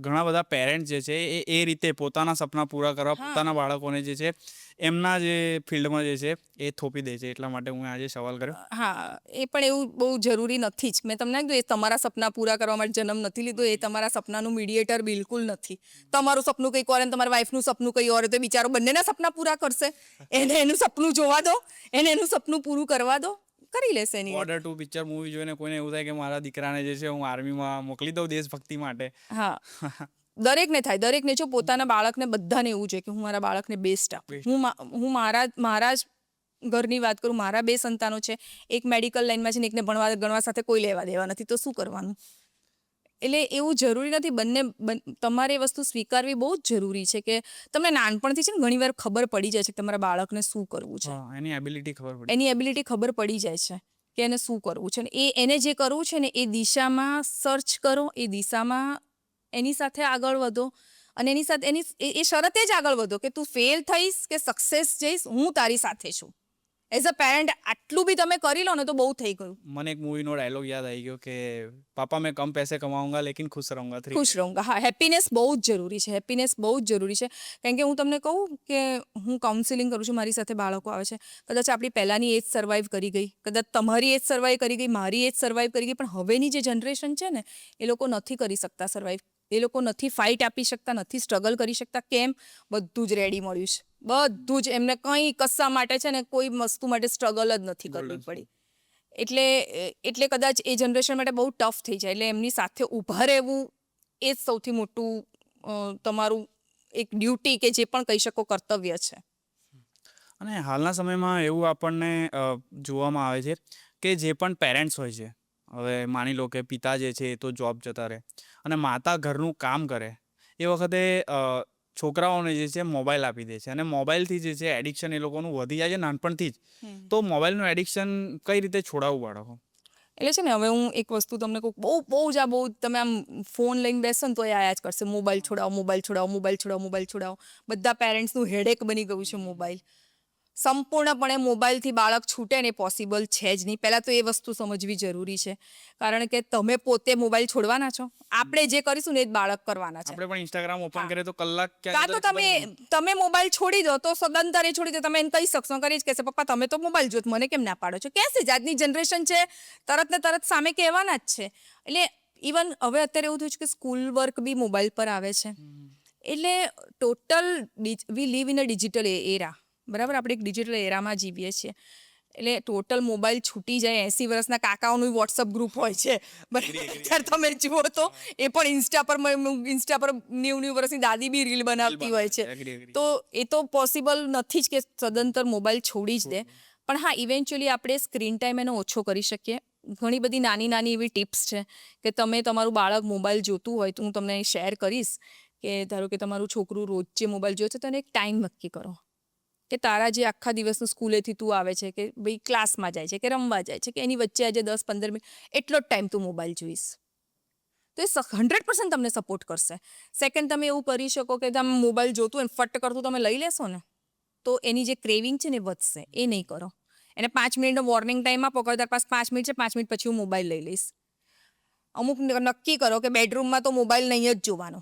ઘણા બધા પેરેન્ટ્સ જે છે એ રીતે પોતાના સપના પૂરા કરવા પોતાના બાળકોને જે છે એમના જે ફિલ્ડમાં જે છે એ થોપી દે છે. એટલા માટે હું આજે સવાલ કર્યો. હા, એ પણ એવું બહુ જરૂરી નથી જ. મેં તમને કીધું એ તમારા સપના પૂરા કરવા માટે જન્મ નથી લીધો. એ તમારા સપનાનું મીડિયેટર બિલકુલ નથી. તમારું સપનું કંઈક ઓર અને તમારા વાઈફનું સપનું કંઈ ઓર, તો બિચારો બંનેના સપના પૂરા કરશે. એને એનું સપનું જોવા દો, એને એનું સપનું પૂરું કરવા દો, કરી લેશે એની. Border 2 પિક્ચર મૂવી જોઈને કોઈને એવું થાય કે મારા દીકરાને જે છે હું આર્મીમાં મોકલી દઉં દેશભક્તિ માટે. હા, દરેકને થાય. દરેકને જો પોતાના બાળકને બધાને એવું જોઈએ કે હું મારા બાળકને બેસ્ટ આપું. હું મારા જ ઘરની વાત કરું. મારા 2 સંતાનો છે. એક મેડિકલ લાઈનમાં છે ને એકને ભણવા ગણવા સાથે કોઈ લેવા દેવા નથી. તો શું કરવાનું? એટલે એવું જરૂરી નથી. તમારે એ વસ્તુ સ્વીકારવી બહુ જ જરૂરી છે કે તમને નાનપણથી છે ને ઘણી વાર ખબર પડી જાય છે કે તમારા બાળકને શું કરવું છે. એની એબિલિટી ખબર પડી. એની એબિલિટી ખબર પડી જાય છે કે એને શું કરવું છે. ને એને જે કરવું છે ને એ દિશામાં સર્ચ કરો, એ દિશામાં એની સાથે આગળ વધો. અને એની સાથે એ શરતે જ આગળ વધો કે તું ફેલ થઈશ કે સક્સેસ જઈશ, હું તારી સાથે છું. એઝ અ પેરેન્ટ આટલું બી તમે કરી લો ને તો બહુ થઈ ગયું. મને એક મૂવીનો ડાયલોગ યાદ આવી ગયો કે પાપા મેં કમ પૈસે કમાऊंगा લેકિન ખુશ रहूंगा. ખુશ રહુંગા. હા, હેપીનેસ બહુ જ જરૂરી છે. હેપીનેસ બહુ જ જરૂરી છે. કારણ કે હું તમને કહું કે હું કાઉન્સિલિંગ કરું છું, મારી સાથે બાળકો આવે છે. કદાચ આપણી પહેલાંની એજ સર્વાઈવ કરી ગઈ, કદાચ તમારી એજ સર્વાઈવ કરી ગઈ, મારી એજ સર્વાઈવ કરી ગઈ, પણ હવેની જે જનરેશન છે ને એ લોકો નથી કરી શકતા સર્વાઈવ. એ લોકો નથી ફાઇટ આપી શકતા, નથી સ્ટ્રગલ કરી શકતા. કેમ? બધું જ રેડી મળ્યું છે. બધું જ. એમને કંઈ કશા માટે છે ને કોઈ વસ્તુ માટે સ્ટ્રગલ જ નથી કરવી પડી. એટલે કદાચ એ જનરેશન માટે બહુ ટફ થઈ જાય. એટલે એમની સાથે ઊભા રહેવું એ જ સૌથી મોટું તમારું એક ડ્યુટી કે જે પણ કહી શકો કર્તવ્ય છે. અને હાલના સમયમાં એવું આપણને જોવામાં આવે છે કે જે પણ પેરેન્ટ્સ હોય છે, હવે માની લો કે પિતા જે છે એ તો જોબ જતા રહે અને માતા ઘરનું કામ કરે, એ વખતે છોકરાઓને જે છે મોબાઈલ આપી દે છે અને મોબાઈલથી જે છે એડિક્શન એ લોકોનું વધી જાય છે નાનપણથી જ. તો મોબાઈલનું એડિક્શન કઈ રીતે છોડાવવું બાળકો? એટલે છે ને હવે હું એક વસ્તુ તમને કહું, બહુ તમે આમ ફોન લઈને બેસો ને તો એ આયા જ કરશે. મોબાઈલ છોડાવો, મોબાઈલ છોડાવો, મોબાઈલ છોડાવો, મોબાઈલ છોડાવો. બધા પેરેન્ટ્સનું હેડેક બની ગયું છે મોબાઈલ. સંપૂર્ણપણે મોબાઈલથી બાળક છૂટે ને એ પોસિબલ છે જ નહીં. પહેલાં તો એ વસ્તુ સમજવી જરૂરી છે. કારણ કે તમે પોતે મોબાઈલ છોડવાના છો. આપણે જે કરીશું ને એ જ બાળક કરવાના છે. આપણે પણ ઇન્સ્ટાગ્રામ ઓપન કરીએ તો કલાક કાં તો તમે મોબાઈલ છોડી દો તો સદંતરે છોડી દો. તમે એને કહી શકશો, કરી જ કહેશે પપ્પા તમે તો મોબાઈલ જો, મને કેમ ના પાડો છો? કહેશે જ. આજની જનરેશન છે, તરત ને તરત સામે કહેવાના જ છે. એટલે ઇવન હવે અત્યારે એવું થયું છે કે સ્કૂલ વર્ક બી મોબાઈલ પર આવે છે. એટલે total we live in a digital era. બરાબર? આપણે એક ડિજિટલ એરામાં જીવીએ છીએ. એટલે ટોટલ મોબાઈલ છૂટી જાય. 80 વર્ષના કાકાઓનું વોટ્સઅપ ગ્રુપ હોય છે. બરાબર? તમે જુઓ તો એ પણ ઇન્સ્ટા પર 90 વર્ષની દાદી બી રીલ બનાવતી હોય છે. તો એ તો પોસિબલ નથી જ કે સદંતર મોબાઈલ છોડી જ દે. પણ હા, ઇવેન્ચ્યુઅલી આપણે સ્ક્રીન ટાઈમ એનો ઓછો કરી શકીએ. ઘણી બધી નાની એવી ટિપ્સ છે કે તમે તમારું બાળક મોબાઈલ જોતું હોય તો હું તમને શેર કરીશ કે ધારો કે તમારું છોકરું રોજ જે મોબાઈલ જોવે છે તો એને એક ટાઈમ નક્કી કરો કે તારા જે આખા દિવસનું સ્કૂલેથી તું આવે છે કે ભાઈ ક્લાસમાં જાય છે કે રમવા જાય છે કે એની વચ્ચે આજે 10-15 મિનિટ એટલો જ ટાઈમ તું મોબાઈલ જોઈશ. તો એ 100% તમને સપોર્ટ કરશે. સેકન્ડ, તમે એવું કરી શકો કે તમે મોબાઈલ જોતું હોય ફટ કરતું તમે લઈ લેશો ને તો એની જે ક્રેવિંગ છે ને વધશે. એ નહીં કરો. એને 5 મિનિટનો વોર્નિંગ ટાઈમ આપો કે તારી પાસે 5 મિનિટ છે, 5 મિનિટ પછી હું મોબાઈલ લઈ લઈશ. અમુક નક્કી કરો કે બેડરૂમમાં તો મોબાઈલ નહીં જ જોવાનો.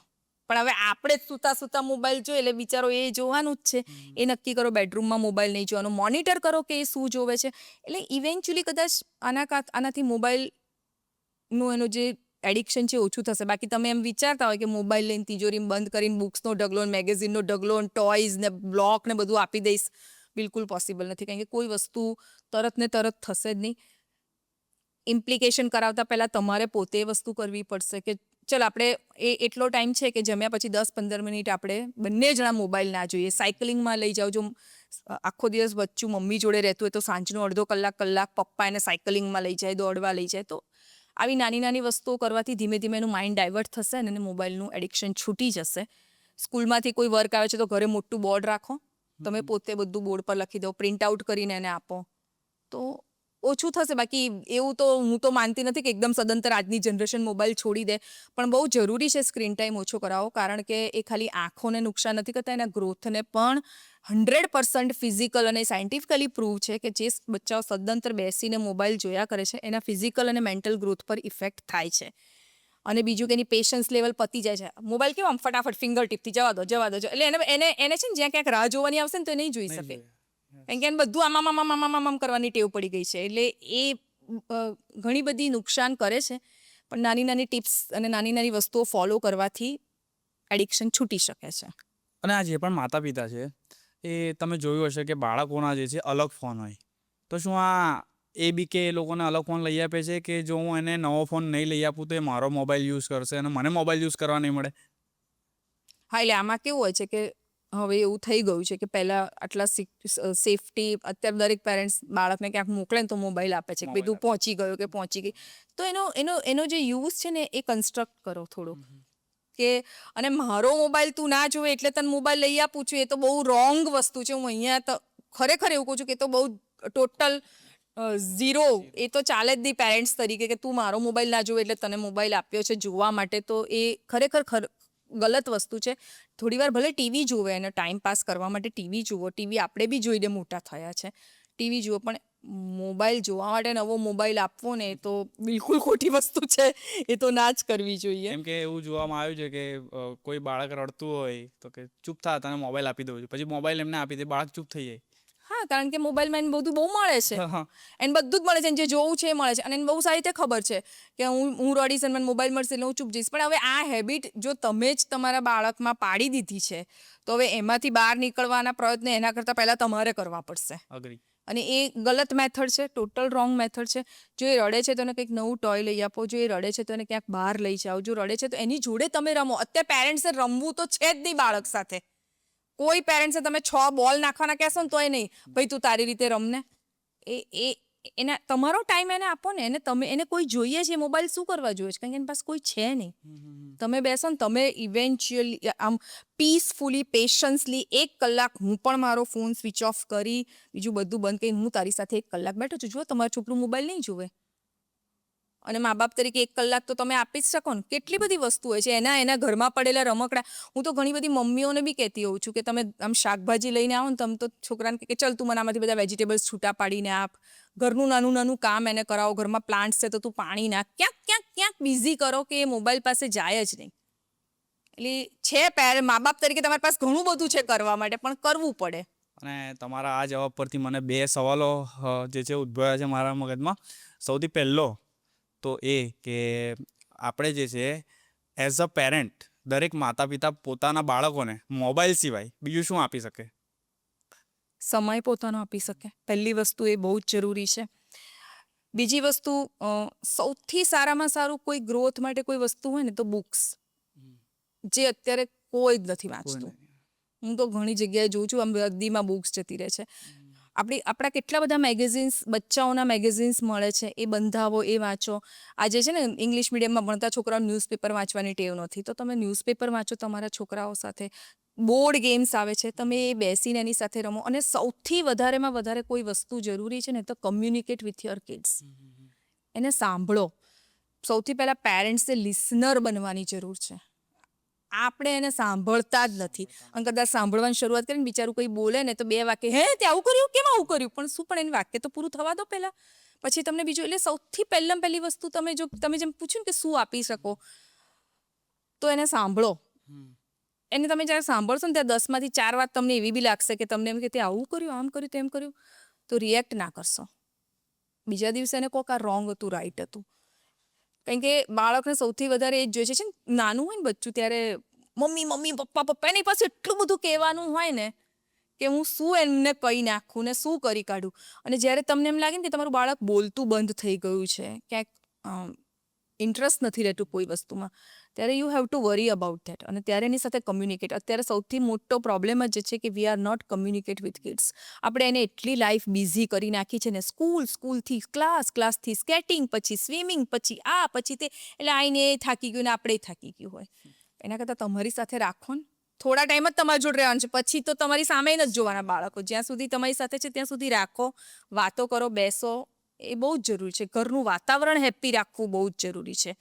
પણ હવે આપણે જ સૂતા મોબાઈલ જોઈએ એટલે બિચારો એ જોવાનું જ છે. એ નક્કી કરો બેડરૂમમાં મોબાઈલ નહીં જોવાનો, મોનિટર કરો કે એ શું જોવે છે. એટલે ઇવેન્ચ્યુઅલી કદાચ આનાથી મોબાઈલનું એનું જે એડિક્શન છે ઓછું થશે. બાકી તમે એમ વિચારતા હોય કે મોબાઈલ લઈને તિજોરીમાં બંધ કરીને બુક્સનો ઢગલો, મેગેઝિનનો ઢગલો, ટોયઝ ને બ્લોક ને બધું આપી દઈશ, બિલકુલ પોસિબલ નથી. કારણ કે કોઈ વસ્તુ તરત ને તરત થશે જ નહીં. ઇમ્પ્લિકેશન કરાવતા પહેલાં તમારે પોતે વસ્તુ કરવી પડશે કે ચલ આપણે એટલો ટાઈમ છે કે જમ્યા પછી 10-15 મિનિટ આપણે બંને જણા મોબાઈલ ના જોઈએ. સાયકલિંગમાં લઈ જાઓ, જો આખો દિવસ બચ્ચું મમ્મી જોડે રહેતું હોય તો સાંજનો અડધો કલાક પપ્પા એને સાયકલિંગમાં લઈ જાય, દોડવા લઈ જાય. તો આવી નાની વસ્તુઓ કરવાથી ધીમે ધીમે એનું માઇન્ડ ડાયવર્ટ થશે અને મોબાઈલનું એડિક્શન છૂટી જશે. સ્કૂલમાંથી કોઈ વર્ક આવે છે તો ઘરે મોટું બોર્ડ રાખો, તમે પોતે બધું બોર્ડ પર લખી દો, પ્રિન્ટ આઉટ કરીને એને આપો તો ઓછું થશે. બાકી એવું તો હું તો માનતી નથી કે એકદમ સદંતર આજની જનરેશન મોબાઈલ છોડી દે, પણ બહુ જરૂરી છે સ્ક્રીન ટાઈમ ઓછો કરાવો. કારણ કે એ ખાલી આંખોને નુકસાન નથી કરતા, એના ગ્રોથને પણ 100% ફિઝિકલ અને સાયન્ટિફિકલી પ્રૂવ છે કે જે બચ્ચાઓ સદંતર બેસીને મોબાઈલ જોયા કરે છે એના ફિઝિકલ અને મેન્ટલ ગ્રોથ પર ઇફેક્ટ થાય છે. અને બીજું કે એની પેશન્સ લેવલ પતી જાય છે. મોબાઈલ કેવો આમ ફટાફટ ફિંગર ટીપથી જવા દો એટલે એને છે ને જ્યાં ક્યાંક રાહ જોવાની આવશે ને તો એ નહીં જોઈ શકે. કારણ કે એને બધું આમ કરવાની ટેવ પડી ગઈ છે. એટલે એ ઘણી બધી નુકસાન કરે છે. પણ નાની ટિપ્સ અને નાની વસ્તુઓ ફોલો કરવાથી એડિક્શન છૂટી શકે છે. અને આ જે પણ માતા પિતા છે એ તમે જોયું હશે કે બાળકોના જે છે અલગ ફોન હોય, તો શું એ બી કે એ લોકોને અલગ ફોન લઈ આપે છે કે જો હું એને નવો ફોન નહીં લઈ આપું તો એ મારો મોબાઈલ યુઝ કરશે અને મને મોબાઈલ યુઝ કરવા નહીં મળે? હા, એટલે આમાં કેવું હોય છે કે હવે એવું થઈ ગયું છે કે પહેલાં આટલા સેફટી, અત્યારે દરેક પેરેન્ટ્સ બાળકને ક્યાંક મોકલે ને તો મોબાઈલ આપે છે કે તું પહોંચી ગયો કે પહોંચી ગઈ. તો એનો જે યુઝ છે ને એ કન્સ્ટ્રક્ટ કરો થોડું કે અને મારો મોબાઈલ તું ના જોવે એટલે તને મોબાઈલ લઈ આપું છું, એ તો બહુ રોંગ વસ્તુ છે. હું અહીંયા તો ખરેખર એવું કહું છું કે એ તો બહુ ટોટલ ઝીરો, એ તો ચાલે જ નહીં પેરેન્ટ્સ તરીકે કે તું મારો મોબાઈલ ના જોવે એટલે તને મોબાઈલ આપ્યો છે જોવા માટે. તો એ ખરેખર ગલત વસ્તુ છે. થોડીવાર ભલે ટીવી જુએ અને ટાઈમ પાસ કરવા માટે ટીવી જુઓ, ટીવી આપણે બી જોઈને મોટા થયા છે, ટીવી જુઓ, પણ મોબાઈલ જોવા માટે નવો મોબાઈલ આપવો ને એ તો બિલકુલ ખોટી વસ્તુ છે. એ તો ના જ કરવી જોઈએ. કેમ કે એવું જોવામાં આવ્યું છે કે કોઈ બાળક રડતું હોય તો કે ચૂપ થા, તને મોબાઈલ આપી દઉં છું, પછી મોબાઈલ એમને આપી દે, બાળક ચૂપ થઈ જાય. હા, કારણ કે મોબાઈલમાં એને બધું બહુ મળે છે, એને બધું જ મળે છે, એને જે જોવું છે એ મળે છે અને એને બહુ સારી રીતે ખબર છે કે હું રડીશ અને મને મોબાઈલ મળશે એટલે હું ચૂપ જઈશ. પણ હવે આ હેબિટ જો તમે જ તમારા બાળકમાં પાડી દીધી છે તો હવે એમાંથી બહાર નીકળવાના પ્રયત્ન એના કરતાં પહેલાં તમારે કરવા પડશે. અગ્રી. અને એ ગલત મેથડ છે, ટોટલ રોંગ મેથડ છે. જો એ રડે છે તો એને કંઈક નવું ટોય લઈ આપો, જો એ રડે છે તો એને ક્યાંક બહાર લઈ જાઓ, જો રડે છે તો એની જોડે તમે રમો. અત્યારે પેરેન્ટ્સે રમવું તો છે જ નહીં બાળક સાથે. કોઈ પેરેન્ટ્સે તમે 6 બોલ નાખવાના કહેશો ને તોય નહીં, ભાઈ તું તારી રીતે રમને. એના તમારો ટાઈમ એને આપો ને. એને કોઈ જોઈએ છે મોબાઈલ શું કરવા જોઈએ છે? કારણ કે એની પાસે કોઈ છે નહીં. તમે બેસો ને તમે ઇવેન્ચ્યુઅલી આમ પીસફુલી, પેશન્સલી 1 કલાક હું પણ મારો ફોન સ્વિચ ઓફ કરી, બીજું બધું બંધ કરીને હું તારી સાથે 1 કલાક બેઠો છું. જુઓ તમારું છોકરું મોબાઈલ નહીં જુએ અને મા બાપ તરીકે 1 કલાક તો તમે આપી જ શકો ને. કેટલી બધી વસ્તુ હોય છે એના ઘરમાં પડેલા રમકડા. હું તો ઘણી બધી મમ્મીઓને બી કહેતી હોઉં છું કે તમે આમ શાકભાજી લઈને આવો ને તમે તો છોકરાને કે ચલ તું મને આમાંથી બધા વેજીટેબલ્સ છૂટા પાડીને આપ, ઘરનું નાનું કામ એને કરાવો, ઘરમાં પ્લાન્ટ્સ છે તો તું પાણી નાખ, ક્યાંક બિઝી કરો કે એ મોબાઈલ પાસે જાય જ નહીં. એટલે મા બાપ તરીકે તમારી પાસે ઘણું બધું છે કરવા માટે, પણ કરવું પડે. અને તમારા આ જવાબ પરથી મને 2 સવાલો જે છે ઉદ્ભવ્યા છે મારા મગજમાં. સૌથી પહેલો તો એ કે આપણે જે છે એઝ અ પેરેન્ટ દરેક માતા પિતા પોતાના બાળકોને મોબાઈલ સિવાય બીજું શું આપી શકે? સમય પોતાનો આપી શકે. પહેલી વસ્તુ એ બહુ જ જરૂરી છે. બીજી વસ્તુ, સૌથી સારામાં સારું કોઈ ગ્રોથ માટે કોઈ વસ્તુ હોય ને તો બુક્સ, જે અત્યારે કોઈ જ નથી વાંચતું. હું તો ઘણી જગ્યાએ જોઉં છું આમ ગદ્દીમાં બુક્સ જતી રહે છે. આપણા કેટલા બધા મેગેઝિન્સ, બચ્ચાઓના મેગેઝિન્સ મળે છે, એ બંધાવો, એ વાંચો. આજે છે ને ઇંગ્લિશ મીડિયમમાં ભણતા છોકરાઓ ન્યૂઝપેપર વાંચવાની ટેવ નથી, તો તમે ન્યૂઝપેપર વાંચો તમારા છોકરાઓ સાથે. બોર્ડ ગેમ્સ આવે છે, તમે એ બેસીને એની સાથે રમો. અને સૌથી વધારેમાં વધારે કોઈ વસ્તુ જરૂરી છે ને તો કમ્યુનિકેટ વિથ યોર કિડ્સ. એને સાંભળો. સૌથી પહેલાં પેરેન્ટ્સે લિસનર બનવાની જરૂર છે. આપણે એને સાંભળતા જ નથી અને કદાચ સાંભળવાની શરૂઆત કરીને બિચારું કંઈ બોલે ને તો 2 વાક્ય, હે તે આવું કર્યું, કેમ આવું કર્યું? પણ શું, પણ એનું વાક્ય તો પૂરું થવા દો પહેલાં, પછી તમને બીજું. એટલે સૌથી પહેલી વસ્તુ તમે જેમ પૂછ્યું ને કે શું આપી શકો, તો એને સાંભળો. એને તમે જ્યારે સાંભળશો ને ત્યારે 10માંથી 4 વાત તમને એવી બી લાગશે કે તમને એમ કે તે આવું કર્યું, આમ કર્યું, તેમ કર્યું, તો રિએક્ટ ના કરશો. બીજા દિવસે એને કહો કે આ રોંગ હતું, રાઈટ હતું. કારણ કે બાળકને સૌથી વધારે એ જ જોઈએ છે ને, નાનું હોય ને બચ્ચું ત્યારે મમ્મી મમ્મી, પપ્પા પપ્પા, એની પાસે એટલું બધું કહેવાનું હોય ને કે હું શું એમને કહી નાખું ને શું કરી કાઢું. અને જ્યારે તમને એમ લાગે ને કે તમારું બાળક બોલતું બંધ થઈ ગયું છે, ક્યાંક ઇન્ટરેસ્ટ નથી રહેતું કોઈ વસ્તુમાં, ત્યારે you have to worry about that. અને ત્યારે એની સાથે કમ્યુનિકેટ. અત્યારે સૌથી મોટો પ્રોબ્લેમ જ છે કે we are not communicate with kids. આપણે એને એટલી લાઈફ બિઝી કરી નાખી છે ને, સ્કૂલથી ક્લાસ, ક્લાસથી સ્કેટિંગ, પછી સ્વિમિંગ, પછી આ, પછી તે, એટલે આઈને એ થાકી ગયું ને આપણે થાકી ગયું હોય. એના કરતાં તમારી સાથે રાખો ને, થોડા ટાઈમ જ તમારી જોડે રહેવાનું છે, પછી તો તમારી સામે નથી જોવાના બાળકો. જ્યાં સુધી તમારી સાથે છે ત્યાં સુધી રાખો, વાતો કરો, બેસો, એ બહુ જ જરૂરી છે. ઘરનું વાતાવરણ હેપી રાખવું બહુ જ જરૂરી છે.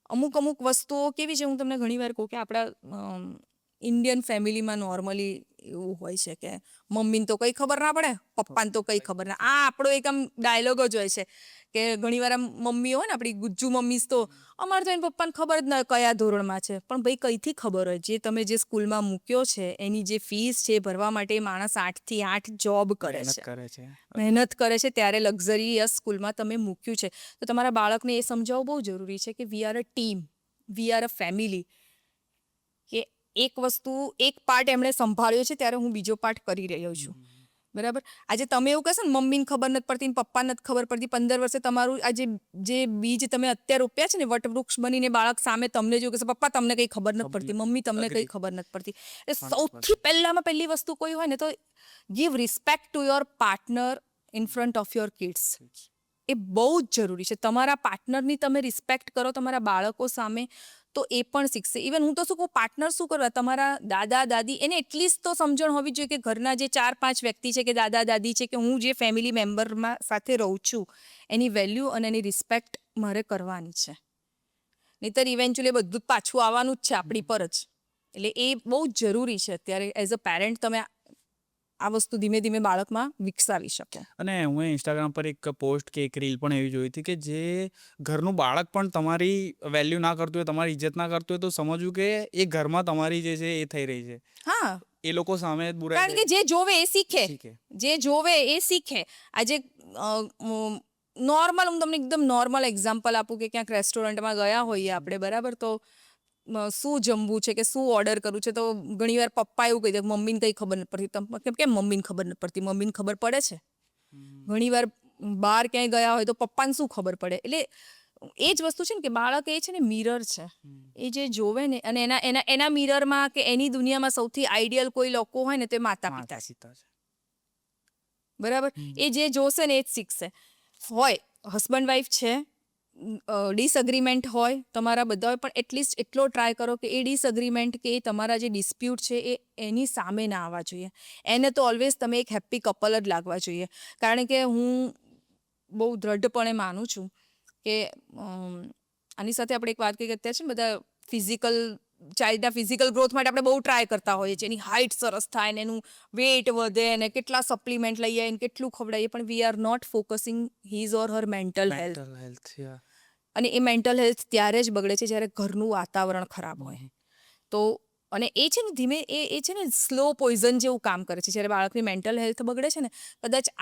અમુક વસ્તુઓ કેવી છે, હું તમને ઘણી વાર કહું કે આપણા ઇન્ડિયન ફેમિલીમાં નોર્મલી એવું હોય છે કે મમ્મીને તો કંઈ ખબર ના પડે, પપ્પાને તો કંઈ ખબર ના. આ આપણો એક આમ ડાયલોગ જ હોય છે કે ઘણીવાર આમ મમ્મીઓ હોય ને, આપણી ગુજ્જુ મમ્મીસ તો અમારે તો એના પપ્પાને ખબર જ ના કયા ધોરણમાં છે. પણ ભાઈ કંઈથી ખબર હોય? જે તમે જે સ્કૂલમાં મૂક્યો છે એની જે ફીસ છે ભરવા માટે એ માણસ 8 થી 8 જોબ કરે મહેનત છે, કરે છે. મહેનત કરે છે, ત્યારે લક્ઝરિયસ સ્કૂલમાં તમે મૂક્યું છે. તો તમારા બાળકને એ સમજાવવું બહુ જરૂરી છે કે we are a team, we are a family. કે એક વસ્તુ, એક પાર્ટ એમણે સંભાળ્યો છે ત્યારે હું બીજો પાર્ટ કરી રહ્યો છું. બરાબર? આજે તમે એવું કહેશો ને મમ્મીને ખબર નથી પડતી, પપ્પાને નથી ખબર પડતી, 15 વર્ષે તમારું આ જે બીજ તમે અત્યારે રોપ્યા છે ને, વટવૃક્ષ બનીને બાળક સામે તમને જો કહેશે પપ્પા તમને કંઈ ખબર નથી પડતી, મમ્મી તમને કંઈ ખબર નથી પડતી. એટલે સૌથી પહેલી વસ્તુ કોઈ હોય ને તો give respect to your partner in front of your kids. એ બહુ જ જરૂરી છે. તમારા પાર્ટનરની તમે રિસ્પેક્ટ કરો તમારા બાળકો સામે, તો એ પણ શીખશે. ઇવન હું તો શું કહું, પાર્ટનર શું કરવા, તમારા દાદા દાદી, એને એટલીસ્ટ તો સમજણ હોવી જોઈએ કે ઘરના જે 4-5 વ્યક્તિ છે કે દાદા દાદી છે કે હું જે ફેમિલી મેમ્બરમાં સાથે રહું છું એની વેલ્યુ અને એની રિસ્પેક્ટ મારે કરવાની છે. નહીંતર ઇવેન્ચ્યુઅલી બધું જ પાછું આવવાનું જ છે આપણી પર જ. એટલે એ બહુ જ જરૂરી છે અત્યારે એઝ અ પેરેન્ટ તમે આ વસ્તુ ધીમે ધીમે બાળકમાં વિકસાવી શકો. અને હું ઇન્સ્ટાગ્રામ પર એક પોસ્ટ કે એક રીલ પણ એવી જોઈ હતી કે જે ઘરનું બાળક પણ તમારી વેલ્યુ ના કરતું હોય, તમારી ઇજ્જત ના કરતું હોય, તો સમજવું કે એ ઘરમાં તમારી જે છે એ થઈ રહી છે. હા, એ લોકો સામે બુરાઈ કારણ કે જે જોવે એ શીખે, શીખે. જે જોવે એ શીખે. આજે નોર્મલ, હું તમને એકદમ નોર્મલ એક્ઝામ્પલ આપું કે ક્યાંક રેસ્ટોરન્ટમાં ગયા હોઈએ આપણે, બરાબર, તો શું જમવું છે કે શું ઓર્ડર કરવું છે, તો ઘણીવાર પપ્પા એવું કહી દે મમ્મીને કંઈ ખબર નથી પડતી. કેમ મમ્મીને ખબર નથી પડતી? મમ્મીને ખબર પડે છે. ઘણીવાર બહાર ક્યાંય ગયા હોય તો પપ્પાને શું ખબર પડે? એટલે એ જ વસ્તુ છે ને કે બાળક એ છે ને મિરર છે. એ જે જોવે ને, અને એના મિરરમાં કે એની દુનિયામાં સૌથી આઈડિયલ કોઈ લોકો હોય ને તો એ માતા પિતા છે. બરાબર? એ જે જોશે ને એ જ શીખશે. હોય હસબન્ડ વાઈફ છે, ડિસઅગ્રીમેન્ટ હોય તમારા બધા હોય, પણ એટલીસ્ટ એટલો ટ્રાય કરો કે એ ડિસઅગ્રીમેન્ટ કે એ તમારા જે ડિસ્પ્યુટ છે એ એની સામે ના આવવા જોઈએ. એને તો ઓલવેઝ તમે એક હેપ્પી કપલ જ લાગવા જોઈએ. કારણ કે હું બહુ દ્રઢપણે માનું છું કે આની સાથે આપણે એક વાત કરીએ કે અત્યારે છે ને બધા ચાઇલ્ડના ફિઝિકલ ગ્રોથ માટે આપણે બહુ ટ્રાય કરતા હોઈએ છીએ. એની હાઇટ સરસ થાય ને એનું વેટ વધે ને કેટલા સપ્લિમેન્ટ લઈએ ને કેટલું ખવડાવીએ, પણ we are not focusing his or her mental health. અને એ મેન્ટલ હેલ્થ ત્યારે જ બગડે છે જ્યારે ઘરનું વાતાવરણ ખરાબ હોય. તો અને એ છે ને ધીમે એ છે ને સ્લો પોઈઝન જેવું કામ કરે છે. જ્યારે બાળકની મેન્ટલ હેલ્થ બગડે છે ને, કદાચ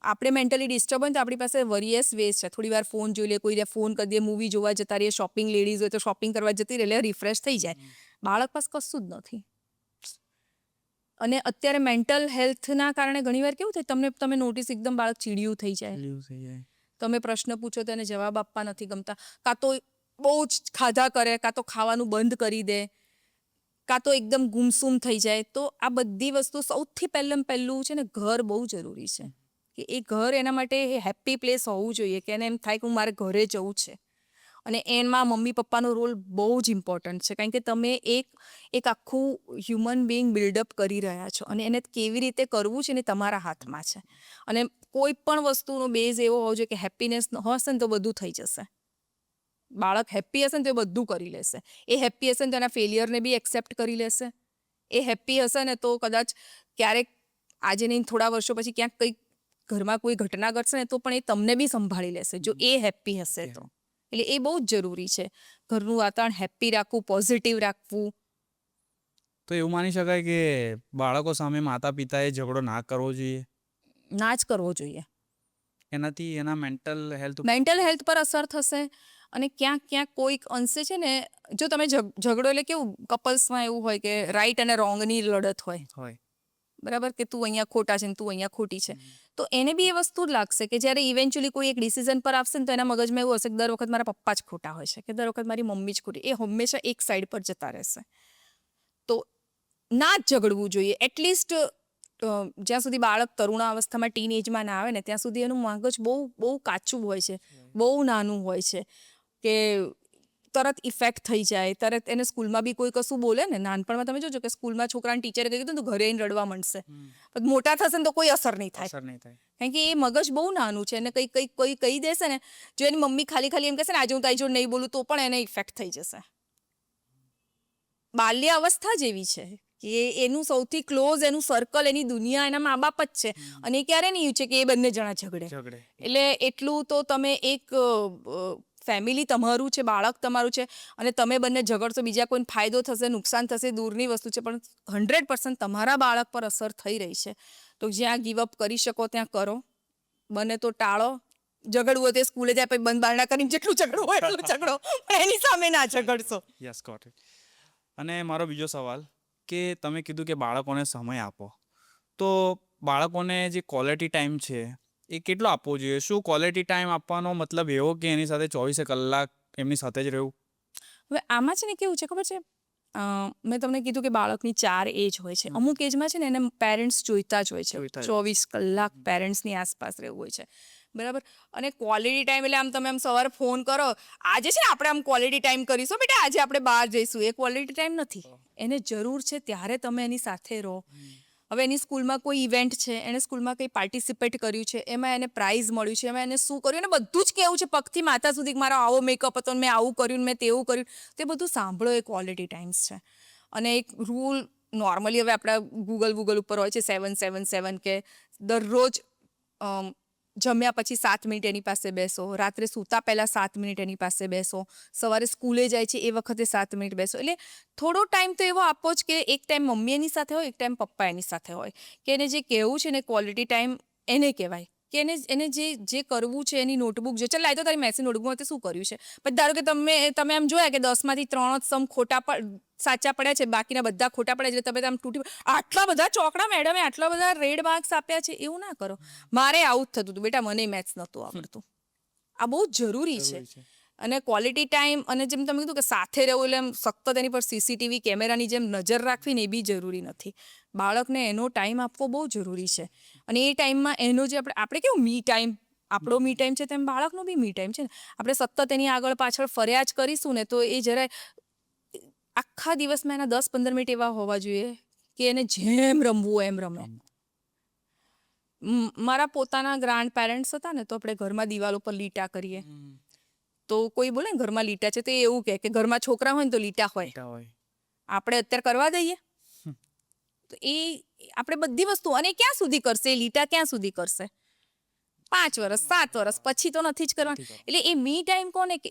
આપણે મેન્ટલી ડિસ્ટર્બ હોય તો આપણી પાસે વેરિયસ વેઝ છે. થોડી વાર ફોન જોઈ લે, કોઈ ફોન કરી દે, મૂવી જોવા જતા રહીએ, શોપિંગ લેડીઝ હોય તો શોપિંગ કરવા જતી રહે, એટલે રિફ્રેશ થઈ જાય. બાળક પાસે કશું જ નથી. અને અત્યારે મેન્ટલ હેલ્થના કારણે ઘણીવાર કેવું થાય, તમે નોટિસ એકદમ બાળક ચીડિયું થઈ જાય. તમે પ્રશ્ન પૂછો તો એને જવાબ આપવા નથી ગમતા, કાં તો બહુ જ ખાધા કરે, કાં તો ખાવાનું બંધ કરી દે, કાં તો એકદમ ગુમસુમ થઈ જાય. તો આ બધી વસ્તુ સૌથી પહેલું છે ને ઘર બહુ જરૂરી છે. કે એ ઘર એના માટે હેપ્પી પ્લેસ હોવું જોઈએ કે એને એમ થાય કે હું મારે ઘરે જવું છે. અને એમાં મમ્મી પપ્પાનો રોલ બહુ જ ઇમ્પોર્ટન્ટ છે. કારણ કે તમે એક આખું હ્યુમન બિંગ બિલ્ડઅપ કરી રહ્યા છો અને એને કેવી રીતે કરવું છે ને તમારા હાથમાં છે. અને કોઈ પણ વસ્તુનો બેઝ એવો હોવો જોઈએ કે હેપીનેસ હશે ને તો બધું થઈ જશે. બાળક હેપ્પી હશે ને તો એ બધું કરી લેશે. એ હેપ્પી હશે ને તો એના ફેલિયરને બી એક્સેપ્ટ કરી લેશે. એ હેપ્પી હશે ને તો કદાચ ક્યારેક આજે નહીં થોડા વર્ષો પછી ક્યાંક કંઈક ઘરમાં કોઈ ઘટના ઘટશે ને તો પણ એ તમને બી સંભાળી લેશે જો એ હેપ્પી હશે તો. એટલે એ બહુ જ જરૂરી છે. ઘરનું વાતાવરણ હેપ્પી રાખવું, પોઝિટિવ રાખવું. તો એવું માની શકાય કે બાળકો સામે માતા પિતાએ ઝઘડો ના કરવો જોઈએ, ના જ કરવો જોઈએ. એનાથી એના મેન્ટલ હેલ્થ મેન્ટલ હેલ્થ પર અસર થશે અને ક્યાંક ક્યાંક કોઈક અંશે છે ને, જો તમે ઝઘડો એટલે કેવું કપલ્સમાં એવું હોય કે રાઈટ અને રોંગની લડત હોય, હોય. બરાબર, કે તું અહીંયા ખોટા છે ને તું અહીંયા ખોટી છે. તો એને બી એ વસ્તુ જ લાગશે કે જ્યારે ઇવેન્ચ્યુઅલી કોઈ એક ડિસિઝન પર આવશે ને તો એના મગજમાં એવું હશે કે દર વખત મારા પપ્પા જ ખોટા હોય છે, કે દર વખત મારી મમ્મી જ ખોટી. એ હંમેશા એક સાઈડ પર જતા રહેશે. તો ના જ ઝઘડવું જોઈએ. એટલીસ્ટ જ્યાં સુધી બાળક તરુણાવસ્થામાં ટીન એજમાં ના આવે ને ત્યાં સુધી એનું મગજ બહુ બહુ કાચું હોય છે, બહુ નાનું હોય છે, કે તરત ઇફેક્ટ થઈ જાય. તરત એને સ્કૂલમાં બી કોઈ કશું બોલે ને, નાનપણમાં તમે જોજો કે સ્કૂલમાં છોકરાને ટીચરે કહી દીધું તો ઘરે આવીને રડવા માંડશે. પણ મોટા થશે ને તો કોઈ અસર નહીં થાય, અસર નહીં થાય. કારણ કે એ મગજ બહુ નાનું છે. અને કોઈ કહી દેશે ને, જો એની મમ્મી ખાલી એમ કહેશે ને આજે હું તારી જોડે નહીં બોલું તો પણ એને ઇફેક્ટ થઈ જશે. બાલ્ય અવસ્થા જેવી છે કે એનું સૌથી ક્લોઝ એનું સર્કલ, એની દુનિયા એના મા બાપ જ છે. અને એ ક્યારે નહીં છે કે એ બંને જણા ઝઘડે. એટલે એટલું તો તમે એક ફેમિલી તમારું છે, બાળક તમારું છે, અને તમે બંને ઝઘડશો, બીજા કોઈને ફાયદો થશે, નુકસાન થશે, દૂરની વસ્તુ છે, પણ 100% તમારા બાળક પર અસર થઈ રહી છે. તો જ્યાં ગીવઅપ કરી શકો ત્યાં કરો, બને તો ટાળો. ઝઘડવું હોય તે સ્કૂલે જાય પછી બંધ બારણા કરીને જેટલું ઝઘડવું હોય એટલું ઝઘડો, પણ એની સામે ના ઝઘડશો. Yes, got it. અને મારો બીજો સવાલ કે તમે કીધું કે બાળકોને સમય આપો, તો બાળકોને જે ક્વોલિટી ટાઈમ છે એ કેટલો આપવો જોઈએ? શું ક્વોલિટી ટાઈમ આપવાનો મતલબ એવો કે એની સાથે 24 કલાક એમની સાથે જ રહેવું? હવે આમાં છે ને કેવું છે ખબર છે, મેં તમને કીધું કે બાળકની 4 એજ હોય છે. અમુક એજમાં છે ને એને પેરેન્ટ્સ જોઈતા જ હોય છે, જોઈતા જ. 24 કલાક પેરેન્ટ્સની આસપાસ રહેવું હોય છે, બરાબર. અને ક્વોલિટી ટાઈમ એટલે આમ તમે આમ સવારે ફોન કરો, આજે છે ને આપણે આમ ક્વોલિટી ટાઈમ કરીશું બેટા, આજે આપણે બહાર જઈશું, એ ક્વોલિટી ટાઈમ નથી. એને જરૂર છે ત્યારે તમે એની સાથે રહો. હવે એની સ્કૂલમાં કોઈ ઇવેન્ટ છે, એને સ્કૂલમાં કંઈ પાર્ટિસિપેટ કર્યું છે, એમાં એને પ્રાઇઝ મળ્યું છે, એમાં એને શું કર્યું, એને બધું જ કહેવું છે પગથી માથા સુધી કે મારો આવો મેકઅપ હતો, મેં આવું કર્યું, મેં તેવું કર્યું. તે બધું સાંભળો, એ ક્વોલિટી ટાઈમ્સ છે. અને એક રૂલ નોર્મલી હવે આપણા ગૂગલ ઉપર હોય છે 7-7-7, કે દરરોજ જમ્યા પછી 7 મિનિટ એની પાસે બેસો, રાત્રે સૂતા પહેલાં 7 મિનિટ એની પાસે બેસો, સવારે સ્કૂલે જાય છે એ વખતે 7 મિનિટ બેસો. એટલે થોડો ટાઈમ તો એવો આપો જ કે એક ટાઈમ મમ્મી એની સાથે હોય, એક ટાઈમ પપ્પા એની સાથે હોય, કે એને જે કહેવું છે ને ક્વોલિટી ટાઈમ એને કહેવાય. કે એને જે કરવું છે એની નોટબુક જો ચાલ લાય તો તારી મેસી નોટબુકમાં તે શું કર્યું છે. પછી ધારો કે તમે એમ જોયા કે 10માંથી 3 જ સમ સાચા પડ્યા છે, બાકીના બધા ખોટા પડ્યા છે, તમે આમ તૂટી આટલા બધા ચોકડા મેડમે આટલા બધા રેડ માર્ક્સ આપ્યા છે, એવું ના કરો. મારે આવું જ થતું હતું બેટા, મને મેથ્સ નહોતું આવડતું. આ બહુ જરૂરી છે. અને ક્વોલિટી ટાઈમ, અને જેમ તમે કીધું કે સાથે રહેવું એટલે એમ સખત એની પર CCTV કેમેરાની જેમ નજર રાખવી ને એ બી જરૂરી નથી. બાળકને એનો ટાઈમ આપવો બહુ જરૂરી છે. અને એ ટાઈમમાં એનો જે આપણે કેવું મી ટાઈમ, આપણો મી ટાઈમ છે તેમ બાળકનો બી મી ટાઈમ છે ને. આપણે સતત એની આગળ પાછળ ફર્યા જ કરીશું ને તો એ જરાય આખા દિવસમાં એના 10-15 મિનિટ એવા હોવા જોઈએ કે એને જેમ રમવું હોય એમ રમે. મારા પોતાના ગ્રાન્ડ પેરેન્ટ્સ હતા ને તો આપણે ઘરમાં દિવાલ ઉપર લીટા કરીએ, તો કોઈ બોલે ને ઘરમાં લીટા છે તો એ એવું કહે કે ઘરમાં છોકરા હોય ને તો લીટા હોય. આપણે અત્યારે કરવા દઈએ? તો એ આપણે બધી વસ્તુ, અને ક્યાં સુધી કરશે એ લીટા, ક્યાં સુધી કરશે? 5 વર્ષ 7 વર્ષ પછી તો નથી જ કરવાનું. એટલે એ મી ટાઈમ કોને કે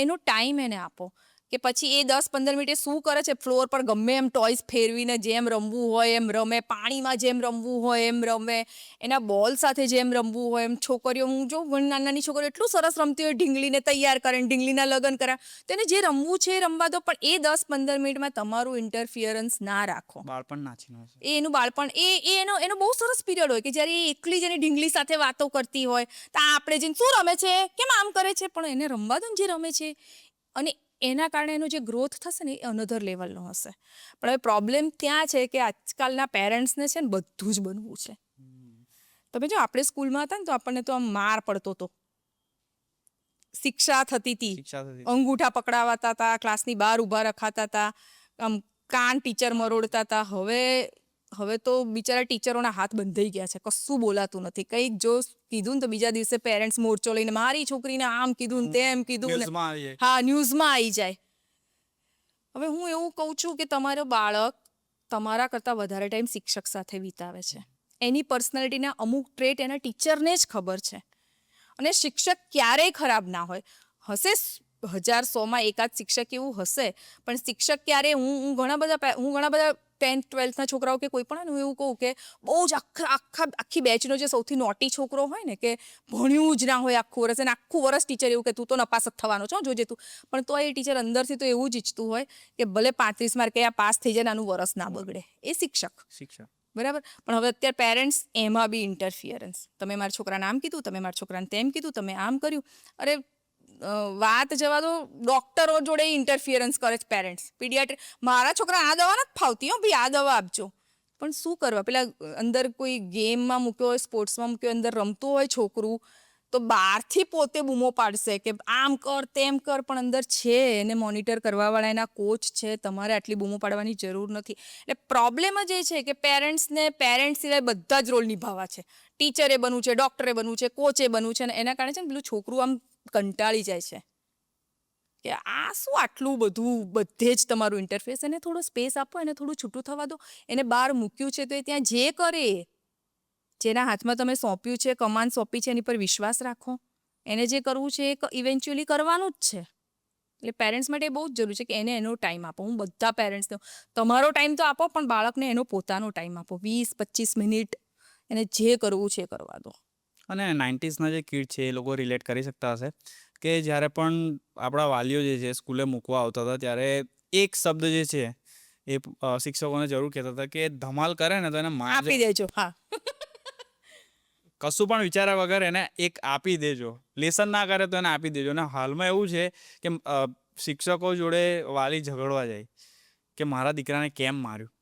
એનો ટાઈમ એને આપો, કે પછી એ 10-15 મિનિટે શું કરે છે, ફ્લોર પર ગમે એમ ટોયસ ફેરવીને જેમ રમવું હોય એમ રમે, પાણીમાં જેમ રમવું હોય એમ રમે, એના બોલ સાથે જેમ રમવું હોય એમ. છોકરીઓ, હું જો નાની છોકરીઓ એટલું સરસ રમતી હોય, ઢીંગલીને તૈયાર કરે, ઢીંગલીના લગ્ન કર્યા, તો એને જે રમવું છે એ રમવા દો, પણ એ 10-15 મિનિટમાં તમારું ઇન્ટરફિયરન્સ ના રાખો. બાળપણ નાચીને એ એનું બાળપણ, એનો બહુ સરસ પીરિયડ હોય કે જ્યારે એ એકલી જ એની ઢીંગલી સાથે વાતો કરતી હોય, તો આપણે જઈને શું રમે છે, કેમ આમ કરે છે, પણ એને રમવા દો ને જે રમે છે. અને એના કારણે એનો જે ગ્રોથ થશે ને એ અનધર લેવલનો હશે. પણ હવે પ્રોબ્લેમ ત્યાં છે કે આજકાલના પેરેન્ટ્સને છે ને બધું જ બનવું છે. તમે જો આપણે સ્કૂલમાં હતા ને તો આપણને તો આમ માર પડતો હતો, શિક્ષા થતી હતી, અંગૂઠા પકડાવાતા હતા, ક્લાસની બહાર ઊભા રખાતા હતા, આમ કાન ટીચર મરોડતા હતા. હવે તો બિચારા ટીચરોના હાથ બંધાઈ ગયા છે, કશું બોલાતું નથી. કંઈક જો કીધું ને તો બીજા દિવસે પેરેન્ટ્સ મોરચો લઈને મારી છોકરીને આમ કીધું ને તેમ કીધું ને, હા, ન્યૂઝમાં આવી જાય. હવે હું એવું કહું છું કે તમારો બાળક તમારા કરતાં વધારે ટાઈમ શિક્ષક સાથે વિતાવે છે. એની પર્સનાલિટીના અમુક ટ્રેટ એના ટીચરને જ ખબર છે. અને શિક્ષક ક્યારેય ખરાબ ના હોય. હશે 1000-100માં એકાદ શિક્ષક એવું હશે, પણ શિક્ષક ક્યારે, હું ઘણા બધા 10th-12thના છોકરાઓ કે કોઈ પણ હું એવું કહું કે બહુ જ આખી બેચનો જે સૌથી નોટી છોકરો હોય ને કે ભણ્યું જ ના હોય આખું વર્ષ, અને આખું વર્ષ ટીચર એવું કે તું તો નપાસ જ થવાનો છો જોજે તું, પણ તો એ ટીચર અંદરથી તો એવું જ ઈચ્છતું હોય કે ભલે 35 માર્કે આ પાસ થઈ જાય ને આનું વર્ષ ના બગડે. એ શિક્ષક બરાબર. પણ હવે અત્યારે પેરેન્ટ્સ એમાં બી ઇન્ટરફિયરન્સ. તમે મારા છોકરાને આમ કીધું, તમે મારા છોકરાને તેમ કીધું, તમે આમ કર્યું. અરે વાત જવા દો, ડોક્ટરો જોડે ઇન્ટરફિયરન્સ કરે છે પેરેન્ટ્સ. મારા છોકરા આ દવા નથી ફાવતી હો ભાઈ, આ દવા આપજો. પણ શું કરવા, પેલા અંદર કોઈ ગેમમાં મૂક્યો હોય, સ્પોર્ટ્સમાં મૂક્યો હોય, અંદર રમતું હોય છોકરું, તો બહારથી પોતે બૂમો પાડશે કે આમ કર તેમ કર, પણ અંદર છે એને મોનિટર કરવાવાળા એના કોચ છે, તમારે આટલી બૂમો પાડવાની જરૂર નથી. એટલે પ્રોબ્લેમ જ એ છે કે પેરેન્ટ્સને પેરેન્ટ્સ સિવાય બધા જ રોલ નિભાવવા છે. ટીચરે બનવું છે, ડૉક્ટરે બનવું છે, કોચે બનવું છે, અને એના કારણે છે ને પેલું છોકરું આમ કંટાળી જાય છે કે આ શું આટલું બધું બધે જ તમારું ઇન્ટરફેસ. એને થોડો સ્પેસ આપો, એને થોડું છૂટું થવા દો. એને બહાર મૂક્યું છે તો એ ત્યાં જે કરે, જેના હાથમાં તમે સોંપ્યું છે, કમાન સોંપી છે, એની પર વિશ્વાસ રાખો. એને જે કરવું છે એ ઇવેન્ચ્યુઅલી કરવાનું જ છે. એટલે પેરેન્ટ્સ માટે બહુ જ જરૂરી છે કે એને એનો ટાઈમ આપો. હું બધા પેરેન્ટ્સને, તમારો ટાઈમ તો આપો, પણ બાળકને એનો પોતાનો ટાઈમ આપો. 20-25 મિનિટ એને જે કરવું છે એ કરવા દો. અને 90sના જે કિડ છે એ લોકો રિલેટ કરી શકતા હશે કે જ્યારે પણ આપણા વાલીઓ જે છે સ્કૂલે મૂકવા આવતા હતા ત્યારે એક શબ્દ જે છે એ શિક્ષકોને જરૂર કહેતા હતા કે ધમાલ કરે ને તો એને આપી દેજો. હા, કશું પણ વિચાર્યા વગર એને એક આપી દેજો. લેસન ના કરે તો એને આપી દેજો. અને હાલમાં એવું છે કે શિક્ષકો જોડે વાલી ઝઘડવા જાય કે મારા દીકરાને કેમ માર્યું.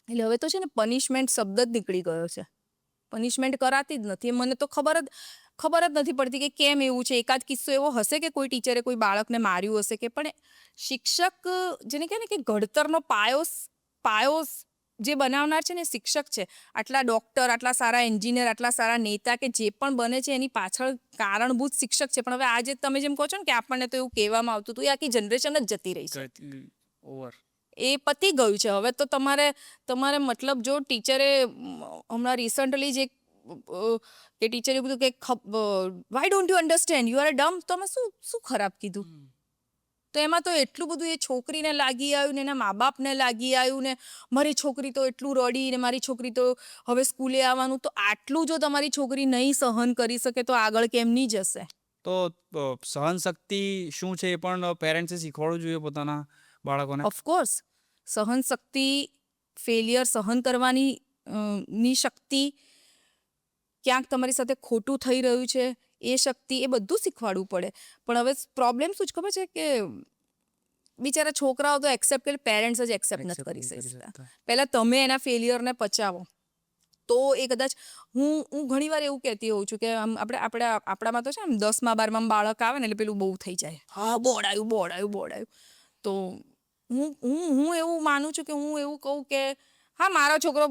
એટલે હવે તો છે ને પનિશમેન્ટ શબ્દ જ નીકળી ગયો છે. પનિશમેન્ટ કરાતી જ નથી. મને તો ખબર જ નથી પડતી કે કેમ એવું છે. એકાદ કિસ્સો એવો હશે કે કોઈ ટીચરે કોઈ બાળકને માર્યું હશે કે, પણ શિક્ષક જેને કહે ને કે ઘડતરનો પાયો જે બનાવનાર છે ને શિક્ષક છે. આટલા ડૉક્ટર, આટલા સારા એન્જિનિયર, આટલા સારા નેતા કે જે પણ બને છે એની પાછળ કારણભૂત શિક્ષક છે. પણ હવે આજે તમે જેમ કહો છો ને કે આપણને તો એવું કહેવામાં આવતું હતું, એ આખી જનરેશન જ જતી રહી છે. ઓવર. એ પતી ગયું છે. હવે તો તમારે મતલબ જો ટીચરે હમણાં રિસન્ટલી જે કે ટીચરે કીધું કે why don't you understand, you are dumb. તો અમે શું ખરાબ કીધું? તો એમાં તો એટલું બધું એ છોકરીને લાગી આવ્યું ને એના મા બાપને લાગી આવ્યું ને મારી છોકરી તો એટલું રડી ને મારી છોકરી તો હવે સ્કૂલે આવવાનું. તો આટલું જો તમારી છોકરી નહીં સહન કરી શકે તો આગળ કેમ નહીં જશે? તો સહનશક્તિ શું છે એ પણ પેરેન્ટ્સે શીખવાડવું જોઈએ પોતાના બાળકોને. ઓફકોર્સ સહનશક્તિ, ફેલિયર સહન કરવાની ની શક્તિ, ક્યાંક તમારી સાથે ખોટું થઈ રહ્યું છે એ શક્તિ, એ બધું શીખવાડવું પડે. પણ હવે પ્રોબ્લેમ શું છે ખબર છે કે બિચારા છોકરાઓ તો એક્સેપ્ટ કરે, પેરેન્ટ્સ જ એક્સેપ્ટ નથી કરી શકતા. પહેલાં તમે એના ફેલિયરને પચાવો તો એ કદાચ હું ઘણીવાર એવું કહેતી હોઉં છું કે આમ આપણામાં તો છે આમ 10માં 12માં બાળક આવે ને એટલે પેલું બહુ થઈ જાય, હા બોર્ડ આવ્યું. તો હું એવું માનું છું કે હું એવું કહું કે હા મારો છોકરો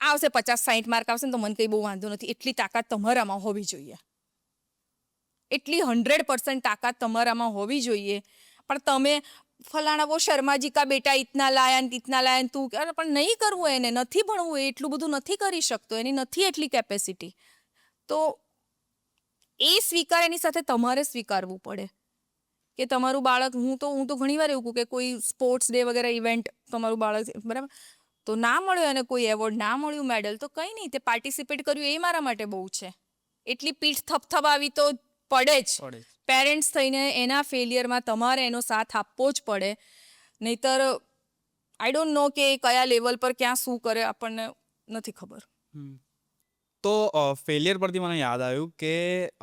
આવશે 50-60 માર્ક આવશે ને તો મને કંઈ બહુ વાંધો નથી. એટલી તાકાત તમારામાં હોવી જોઈએ. એટલી 100% તાકાત તમારામાં હોવી જોઈએ. પણ તમે ફલાણા વો શર્માજી કા બેટા ઇતના લાયન તું, પણ નહીં કરવું, એને નથી ભણવું, એ એટલું બધું નથી કરી શકતો, એની નથી એટલી કેપેસિટી. તો એ એની સાથે તમારે સ્વીકારવું પડે કે તમારું બાળક, હું તો ઘણીવાર એવું કહું કે કોઈ સ્પોર્ટ્સ ડે વગેરે ઇવેન્ટ તમારું બાળક, બરાબર, તો ના મળ્યો એને કોઈ એવોર્ડ, ના મળ્યું મેડલ, તો કંઈ નહીં, તે પાર્ટિસિપેટ કર્યું એ મારા માટે બહુ છે. એટલી પીઠ થપથપાવી તો પડે જ. પેરેન્ટ્સ થઈને એના ફેલિયરમાં તમારે એનો સાથ આપવો જ પડે. નહીંતર આઈ ડોન્ટ નો કે કયા લેવલ પર ક્યાં શું કરે આપણને નથી ખબર. તો ફેલિયર પરથી મને યાદ આવ્યું કે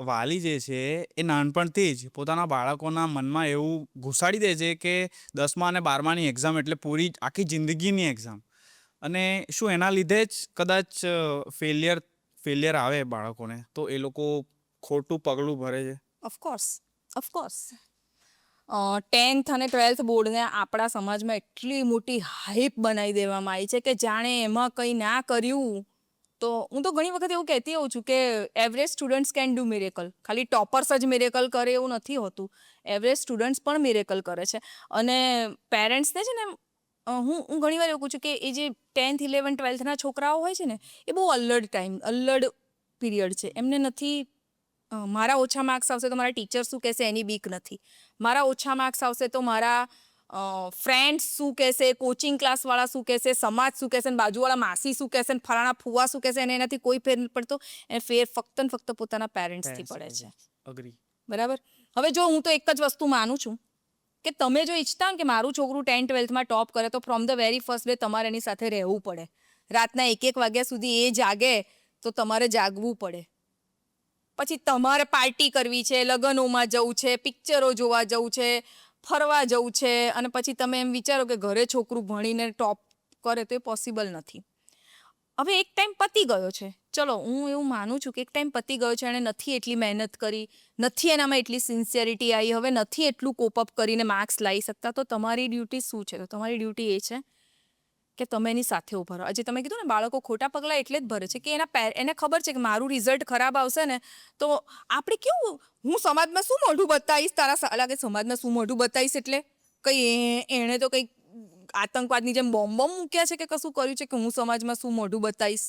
વાલી જે છે એ નાનપણથી જ પોતાના બાળકોના મનમાં એવું ઘુસાડી દે છે કે 10મા અને 12માની એક્ઝામ એટલે પૂરી આખી જિંદગીની એક્ઝામ. અને શું એના લીધે જ કદાચ ફેલિયર આવે બાળકોને તો એ લોકો ખોટું પગલું ભરે છે? ઓફકોર્સ. 10th અને 12th બોર્ડને આપણા સમાજમાં એટલી મોટી હાઈપ બનાવી દેવામાં આવી છે કે જાણે એમાં કંઈ ના કર્યું તો, હું તો ઘણી વખત એવું કહેતી હોઉં છું કે average students can do miracle. ખાલી ટોપર્સ જ મિરેકલ કરે એવું નથી હોતું. એવરેજ સ્ટુડન્ટ્સ પણ મિરેકલ કરે છે. અને પેરેન્ટ્સને છે ને હું ઘણીવાર એવું કહું છું કે એ જે 10th, 11th, 12thના છોકરાઓ હોય છે ને એ બહુ અલ્લડ પીરિયડ છે. એમને નથી મારા ઓછા માર્ક્સ આવશે તો મારા ટીચર શું કહેશે એની બીક નથી. મારા ઓછા માર્ક્સ આવશે તો મારા ફ્રેન્ડ્સ શું કહેશે, કોચિંગ ક્લાસવાળા શું કહેશે, સમાજ શું કહેશે, ને બાજુવાળા માસી શું કહેશે, ને ફલાણા ફુવા શું કહેશે, અને એનાથી કોઈ ફેર નથી પડતો. એને ફેર ફક્ત ને ફક્ત પોતાના પેરેન્ટ્સથી પડે છે. અગ્રી. બરાબર. હવે જો હું તો એક જ વસ્તુ માનું છું કે તમે જો ઈચ્છતા હો કે મારું છોકરું 10th-12thમાં ટોપ કરે તો from the very first day તમારે એની સાથે રહેવું પડે. રાતના 1-1 વાગ્યા સુધી એ જાગે તો તમારે જાગવું પડે. પછી તમારે પાર્ટી કરવી છે, લગ્નોમાં જવું છે, પિક્ચરો જોવા જવું છે, ફરવા જવું છે, અને પછી તમે એમ વિચારો કે ઘરે છોકરું ભણીને ટોપ કરે તો એ પોસિબલ નથી. હવે એક ટાઈમ પતી ગયો છે, ચલો હું એવું માનું છું કે એક ટાઈમ પતી ગયો છે, એણે નથી એટલી મહેનત કરી, નથી એનામાં એટલી સિન્સિયરિટી આવી, હવે નથી એટલું કોપઅપ કરીને માર્ક્સ લાવી શકતા, તો તમારી ડ્યુટી શું છે? તો તમારી ડ્યુટી એ છે કે તમે એની સાથે ઊભા રહો. આજે તમે કીધું ને બાળકો ખોટા પગલાં એટલે જ ભરે છે કે એને ખબર છે કે મારું રિઝલ્ટ ખરાબ આવશે ને તો આપણે કેવું, હું સમાજમાં શું મોઢું બતાવીશ, તારા લાગે સમાજમાં શું મોઢું બતાવીશ એટલે કંઈ એણે તો કંઈક આતંકવાદની જેમ બોમ્બ મૂક્યા છે કે કશું કર્યું છે કે હું સમાજમાં શું મોઢું બતાવીશ.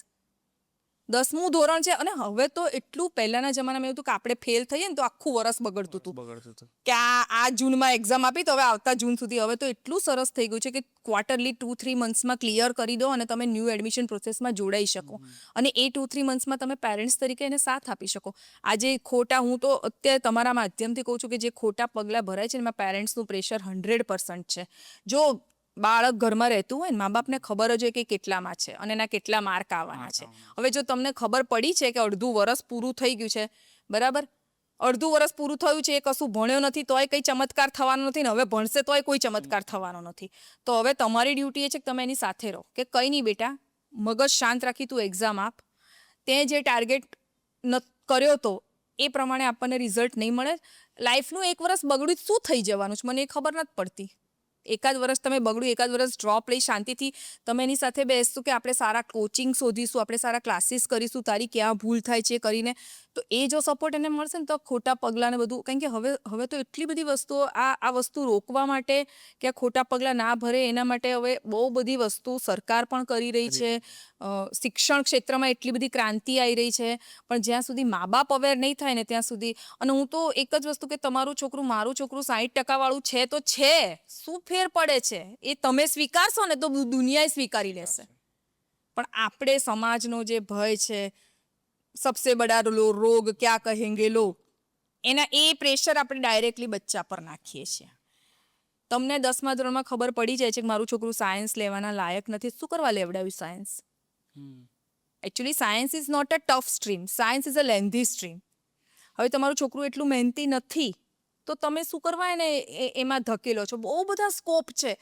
10મું ધોરણ છે, અને હવે તો એટલું પહેલાના જમાનામાં એવું હતું કે આપણે ફેલ થઈએ ને તો આખું વરસ બગડતું હતું કે આ જૂનમાં એક્ઝામ આપી તો હવે આવતા જૂન સુધી. હવે તો એટલું સરસ થઈ ગયું છે કે ક્વાર્ટરલી 2-3 મંથ્સમાં ક્લિયર કરી દો અને તમે ન્યૂ એડમિશન પ્રોસેસમાં જોડાઈ શકો, અને એ 2-3 મંથ્સમાં તમે પેરેન્ટ્સ તરીકે એને સાથ આપી શકો. આજે ખોટા, હું તો અત્યારે તમારા માધ્યમથી કહું છું કે જે ખોટા પગલાં ભરાય છે એમાં પેરેન્ટ્સનું પ્રેશર 100% છે. જો બાળક ઘરમાં રહેતું હોય ને, મા બાપને ખબર જ હોય કે કેટલામાં છે અને એના કેટલા માર્ક આવવાના છે. હવે જો તમને ખબર પડી છે કે અડધું વરસ પૂરું થઈ ગયું છે, બરાબર, અડધું વરસ પૂરું થયું છે, એ કશું ભણ્યો નથી તોય કંઈ ચમત્કાર થવાનો નથી, ને હવે ભણશે તોય કોઈ ચમત્કાર થવાનો નથી. તો હવે તમારી ડ્યુટી એ છે કે તમે એની સાથે રહો કે કંઈ નહીં બેટા, મગજ શાંત રાખી તું એક્ઝામ આપ, તે જે ટાર્ગેટ કર્યો તો એ પ્રમાણે આપણને રિઝલ્ટ નહીં મળે. લાઈફનું 1 વર્ષ બગડ્યું શું થઈ જવાનું છે મને એ ખબર નથી પડતી. એકાદ વર્ષ તમે બગડ્યું, એકાદ વર્ષ ડ્રોપ લઈ શાંતિથી તમે એની સાથે બેસશું કે આપણે સારા કોચિંગ શોધીશું, આપણે સારા ક્લાસીસ કરીશું, તારી ક્યાં ભૂલ થાય છે કરીને, તો એ જો સપોર્ટ એને મળશે ને તો ખોટા પગલાંને બધું, કારણ કે હવે તો એટલી બધી વસ્તુઓ આ વસ્તુ રોકવા માટે કે આ ખોટા પગલાં ના ભરે એના માટે હવે બહુ બધી વસ્તુ સરકાર પણ કરી રહી છે. શિક્ષણ ક્ષેત્રમાં એટલી બધી ક્રાંતિ આવી રહી છે, પણ જ્યાં સુધી મા બાપ અવેર નહીં થાય ને ત્યાં સુધી, અને હું તો એક જ વસ્તુ કે તમારું છોકરું, મારું છોકરું 60% વાળું છે તો છે, શું ફેર પડે છે? એ તમે સ્વીકારશો ને તો દુનિયાએ સ્વીકારી લેશે. પણ આપણે સમાજનો જે ભય છે, સબસે બડા રોગ ક્યાં કહેંગે લોગ, એના એ પ્રેશર આપણે ડાયરેક્ટલી બચ્ચા પર નાખીએ છીએ. તમને 10મા ધોરણમાં ખબર પડી જાય છે કે મારું છોકરું સાયન્સ લેવાના લાયક નથી, શું કરવા લેવડાવ્યું science? Actually science is not a tough stream, science is a lengthy stream. હવે તમારું છોકરું એટલું મહેનતી નથી તો તમે શું કરવા એને એમાં ધકેલો છો? બહુ બધા સ્કોપ છે.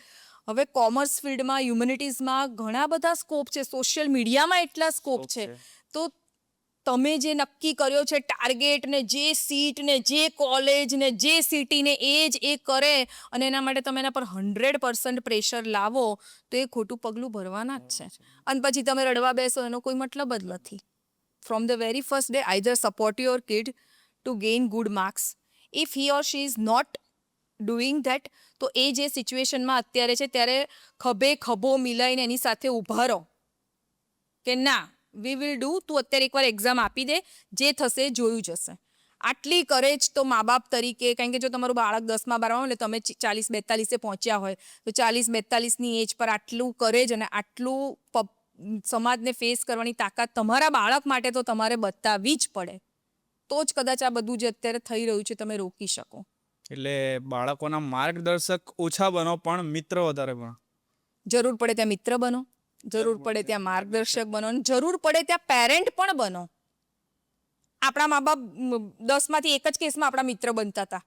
હવે કોમર્સ ફિલ્ડમાં, હ્યુમેનિટીઝમાં ઘણા બધા સ્કોપ છે, સોશિયલ મીડિયામાં એટલા સ્કોપ છે. તો તમે જે નક્કી કર્યો છે ટાર્ગેટ ને, જે સીટ ને, જે કોલેજ ને, જે સિટી ને, એ કરે અને એના માટે તમે એના પર 100% પ્રેશર લાવો તો એ ખોટું પગલું ભરવાના જ છે. અને પછી તમે રડવા બેસો એનો કોઈ મતલબ જ નથી. From the very first day either support your kid to gain good marks. If he or she is not doing that, તો એ જે સિચ્યુએશનમાં અત્યારે છે ત્યારે ખભે ખભો મિલાઈને એની સાથે ઊભા રહો કે ના, વી વિલ ડુ, તું અત્યારે એકવાર એક્ઝામ આપી દે, જે થશે જોયું જશે. આટલી કરેજ તો મા બાપ તરીકે, કારણ કે જો તમારું બાળક 10મા-12મા હોય એટલે તમે 40-42 પહોંચ્યા હોય તો 40-42ની એજ પર આટલું કરેજ અને આટલું સમાજને ફેસ કરવાની તાકાત તમારા બાળક માટે તો તમારે બતાવવી જ પડે. તો જ કદાચ આ બધું જે અત્યારે થઈ રહ્યું છે તમે રોકી શકો. એટલે બાળકોના માર્ગદર્શક ઓછા બનો પણ મિત્ર વધારે બનો. જરૂર પડે ત્યાં મિત્ર બનો, જરૂર પડે ત્યાં માર્ગદર્શક બનો, અને જરૂર પડે ત્યાં પેરેન્ટ પણ બનો. આપણા મા બાપ 10માંથી એક જ કેસમાં આપણા મિત્ર બનતા હતા.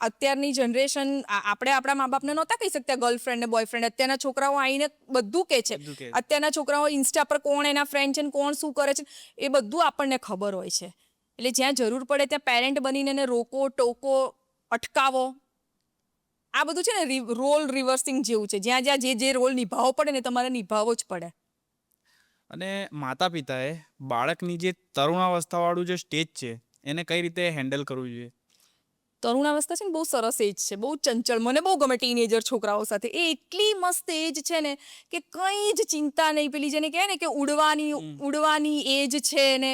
અત્યારની જનરેશન, આપણે આપણા મા બાપને નહોતા કહી શકતા ગર્લફ્રેન્ડ ને બોયફ્રેન્ડ. અત્યારના છોકરાઓ આવીને બધું કહે છે. અત્યારના છોકરાઓ ઇન્સ્ટા પર કોણ એના ફ્રેન્ડ છે ને કોણ શું કરે છે એ બધું આપણને ખબર હોય છે. એટલે જ્યાં જરૂર પડે ત્યાં પેરેન્ટ બનીને એને રોકો, ટોકો, અટકાવો. આ બધું છે ને રોલ રિવર્સિંગ જેવું છે. જ્યાં જ્યાં જે રોલ નિભાવવો પડે ને તમારે નિભાવવો જ પડે. અને માતા પિતાએ બાળકની જે તરુણાવસ્થાવાળું જે સ્ટેજ છે એને કઈ રીતે હેન્ડલ કરવું જોઈએ? તરુણાવસ્થા છે ને બહુ સરસ એજ છે, બહુ ચંચળ. મને બહુ ગમે ટીનેજર છોકરાઓ સાથે. એ એટલી મસ્ત એજ છે ને કે કંઈ જ ચિંતા નહીં. પેલી જેને કહે ને કે ઉડવાની એજ છે ને.